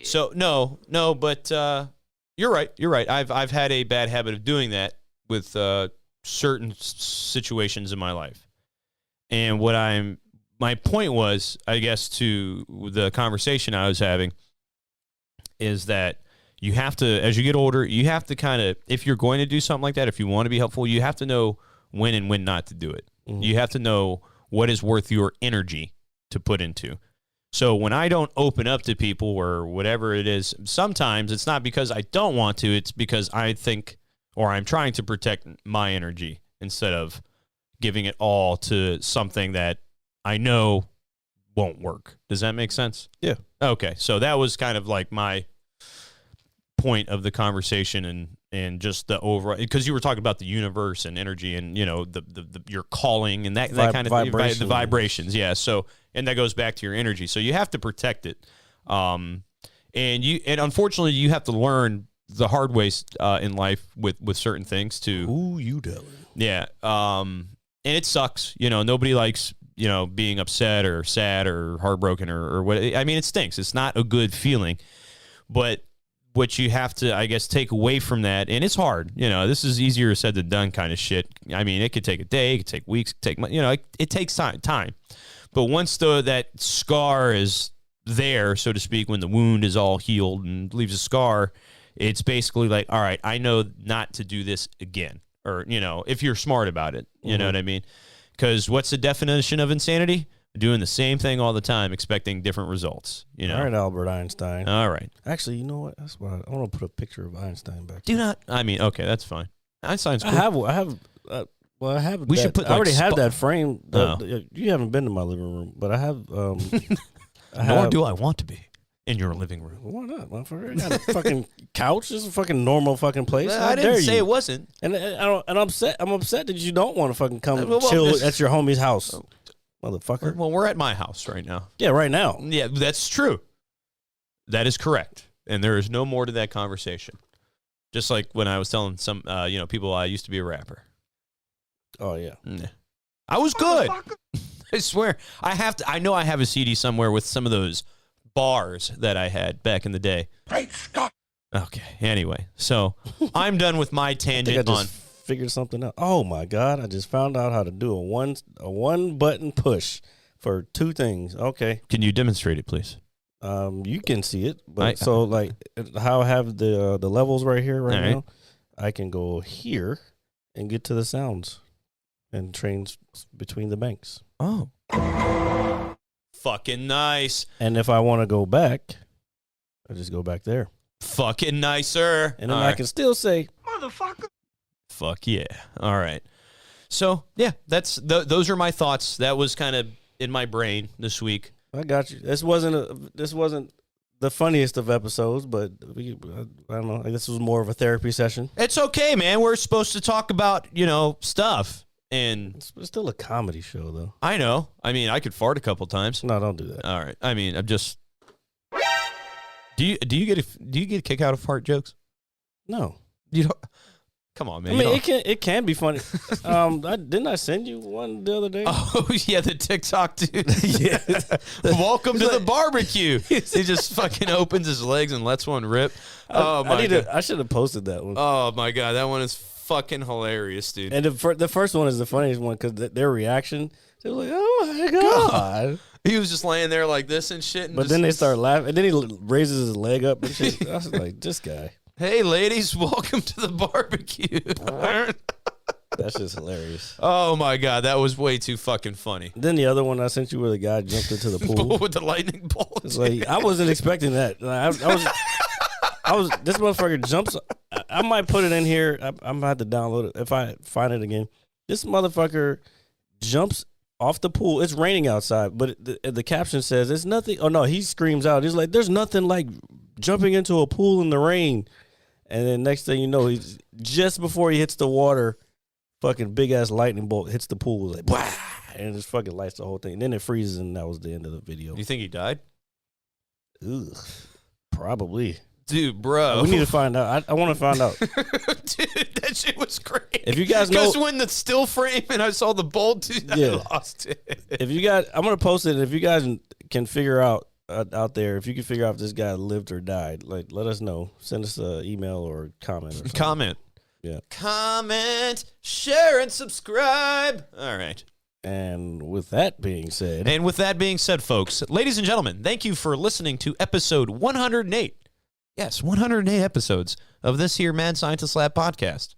so no, but you're right. You're right. I've had a bad habit of doing that with certain situations in my life. And my point was, I guess, to the conversation I was having is that you have to, as you get older, you have to kind of, if you're going to do something like that, if you want to be helpful, you have to know when and when not to do it. Mm-hmm. You have to know what is worth your energy to put into. So when I don't open up to people or whatever it is, sometimes it's not because I don't want to, it's because I think, or I'm trying to protect my energy instead of giving it all to something that I know won't work. Does that make sense? Yeah. Okay. So that was kind of like my point of the conversation and just the overall, because you were talking about the universe and energy and, you know, the your calling and that kind of vibration. The vibrations. Yeah. So, and that goes back to your energy. So you have to protect it. And unfortunately you have to learn the hard ways in life with certain things too. Who you telling? Yeah. And it sucks. You know, nobody likes, you know, being upset or sad or heartbroken or what. I mean, it stinks. It's not a good feeling. But what you have to, I guess, take away from that, and it's hard. You know, this is easier said than done kind of shit. I mean, it could take a day, it could take weeks, it takes time. But once that scar is there, so to speak, when the wound is all healed and leaves a scar, it's basically like, all right, I know not to do this again. Or, you know, if you're smart about it, you know what I mean? Because what's the definition of insanity? doing the same thing all the time, expecting different results. You know. All right, Albert Einstein. All right. Actually, you know what? That's why I want to put a picture of Einstein back. Do not. I mean, okay, that's fine. Einstein's cool. I have. Well, I have. We should put, I already like, have that frame. You haven't been to my living room, but I have. Nor do I want to be in your living room. Why not, motherfucker? I got a fucking couch. This is a fucking normal fucking place. I didn't say it wasn't. And I'm upset. I'm upset that you don't want to fucking come Well, chill this- at your homie's house, motherfucker. Well, we're at my house right now. Yeah, right now. Yeah, that's true. That is correct. And there is no more to that conversation. Just like when I was telling some, people I used to be a rapper. Oh yeah. I was good. I swear. I know I have a CD somewhere with some of those bars that I had back in the day. Great Scott! Okay. Anyway, so I'm done with my I tangent just figured something out. Oh my god! I just found out how to do a one button push for two things. Okay. Can you demonstrate it, please? You can see it, but how I have the levels right here right now. I can go here and get to the sounds and trains between the banks. Oh. Fucking nice. And if I want to go back, I just go back there. Fucking nicer. And then I can still say, Motherfucker! fuck yeah. All right. So, yeah, those are my thoughts. That was kind of in my brain this week. I got you. This wasn't the funniest of episodes, but I don't know. This was more of a therapy session. It's okay, man. We're supposed to talk about, stuff. And It's still a comedy show, though. I know. I mean, I could fart a couple times. No, don't do that. All right. I mean, I'm just. Do you get a kick out of fart jokes? No. You don't. Come on, man. I You mean, don't- it can be funny. Didn't I send you one the other day? Oh yeah, the TikTok dude. Yeah. Welcome to the barbecue. He just fucking opens his legs and lets one rip. Oh my god. I should have posted that one. Oh my god, that one is fucking hilarious, dude. And the first one is the funniest one because their reaction, they were like, "Oh my god!" He was just laying there like this and shit. And But just, then they start laughing, and then he raises his leg up and shit. I was like, "This guy." Hey, ladies, welcome to the barbecue. That's just hilarious. Oh my god, that was way too fucking funny. Then the other one I sent you where the guy jumped into the pool. With the lightning bolt. It's like I wasn't expecting that. I was. This motherfucker jumps. I might put it in here. I'm gonna have to download it if I find it again. This motherfucker jumps off the pool. It's raining outside, but the caption says it's nothing. Oh no, he screams out. He's like, "There's nothing like jumping into a pool in the rain." And then next thing you know, he's just before he hits the water, fucking big ass lightning bolt hits the pool, like, "Wah!" And it just fucking lights the whole thing. And then it freezes, and that was the end of the video. You think he died? Ugh, probably. Dude, bro. We need to find out. I want to find out. Dude, that shit was great. If you guys know, Because when the still frame and I saw the bolt, dude, Yeah. I lost it. if you guys, I'm gonna post it. And if you guys can figure out there, if you can figure out if this guy lived or died, like let us know. Send us an email or comment. Or something. Comment. Yeah. Comment, share, and subscribe. All right. And with that being said, And with that being said, folks, ladies and gentlemen, thank you for listening to episode 108. Yes, 108 episodes of this here Mad Scientist Lab podcast.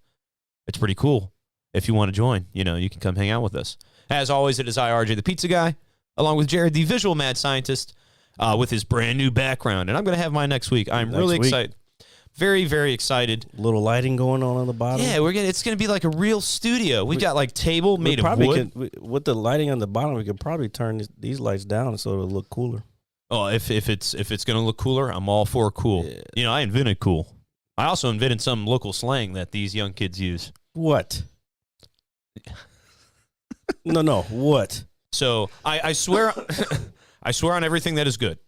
It's pretty cool. If you want to join, you can come hang out with us. As always, it is I, RJ, the pizza guy, along with Jared, the visual mad scientist, with his brand new background. And I'm going to have mine next week. I'm really excited. Very, very excited. little lighting going on the bottom. Yeah, it's going to be like a real studio. We've got like table made of wood. With the lighting on the bottom, we could probably turn these lights down so it'll look cooler. Oh, if it's going to look cooler, I'm all for cool. Yeah. I invented cool. I also invented some local slang that these young kids use. What? No. What? So I swear, I swear on everything that is good,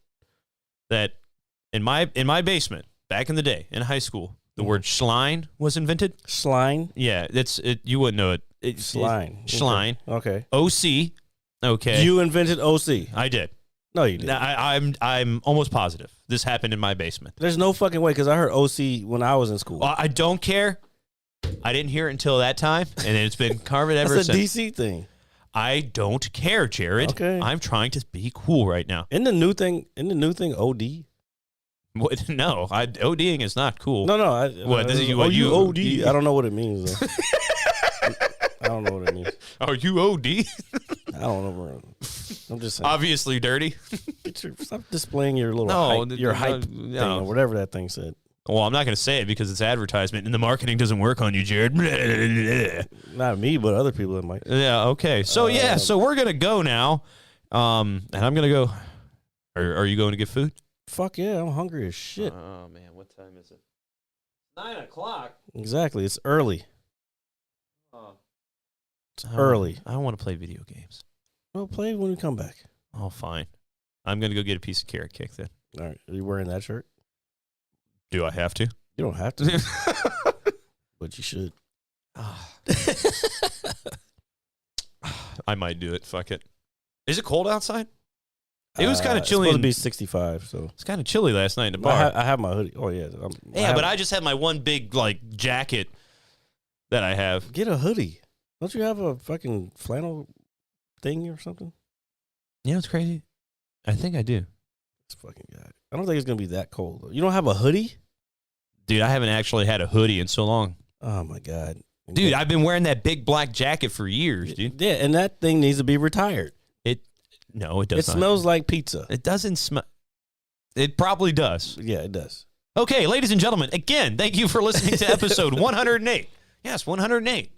that in my basement back in the day in high school, the word schlein was invented. Schlein? Yeah, you wouldn't know it. Schlein. Schlein. Okay. OC. Okay. You invented OC. I did. No, you didn't. Now, I'm almost positive this happened in my basement. There's no fucking way because I heard OC when I was in school. Well, I don't care. I didn't hear it until that time, and it's been covered ever That's a since. DC thing. I don't care, Jared. Okay. I'm trying to be cool right now. In the new thing, OD. What? No, ODing is not cool. No. What, this is you- you you- OD? I don't know what it means. Though. I don't know what it means. Are you OD? I don't know. I'm just saying. Obviously dirty. Stop displaying your little hype thing or whatever that thing said. Well, I'm not going to say it because it's advertisement, and the marketing doesn't work on you, Jared. Not me, but other people that might. Yeah, okay. So, so we're going to go now, and I'm going to go. Are you going to get food? Fuck yeah, I'm hungry as shit. Oh, man, what time is it? 9 o'clock. Exactly, it's early. It's I early. I don't want to play video games. Well, play when we come back. Oh, fine. I'm going to go get a piece of carrot cake then. All right, are you wearing that shirt? Do I have to? You don't have to, but you should. I might do it. Fuck it. Is it cold outside? It was kind of chilly. It's supposed to be 65, so. It's kind of chilly last night in the bar. I have my hoodie. Oh, yeah. But I just have my one big, jacket that I have. Get a hoodie. Don't you have a fucking flannel thing or something? You know what's crazy? I think I do. This fucking guy. I don't think it's going to be that cold, though. You don't have a hoodie? Dude, I haven't actually had a hoodie in so long. Oh, my God. Dude, I've been wearing that big black jacket for years, dude. Yeah, and that thing needs to be retired. No, it does not. It smells like pizza. It doesn't smell. It probably does. Yeah, it does. Okay, ladies and gentlemen, again, thank you for listening to episode 108. Yes, 108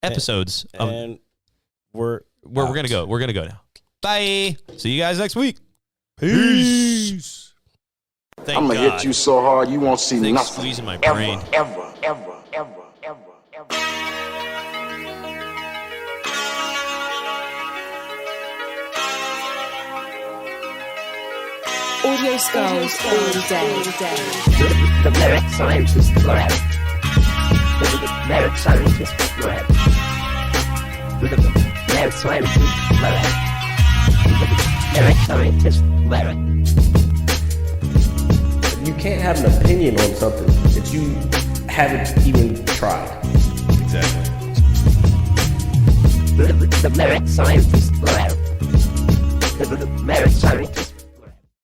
episodes. And we're going to go. We're going to go now. Bye. See you guys next week. Peace. Thank I'm gonna God. hit you so hard you won't see Thing's nothing. squeezing my Ever, brain. ever, ever, ever, ever, ever. Audio Skulls all day. The merit scientist forever. The merit scientist forever. The merit scientist forever. The merit scientist forever. You can't have an opinion on something that you haven't even tried. Exactly. The merit scientist forever. The merit scientist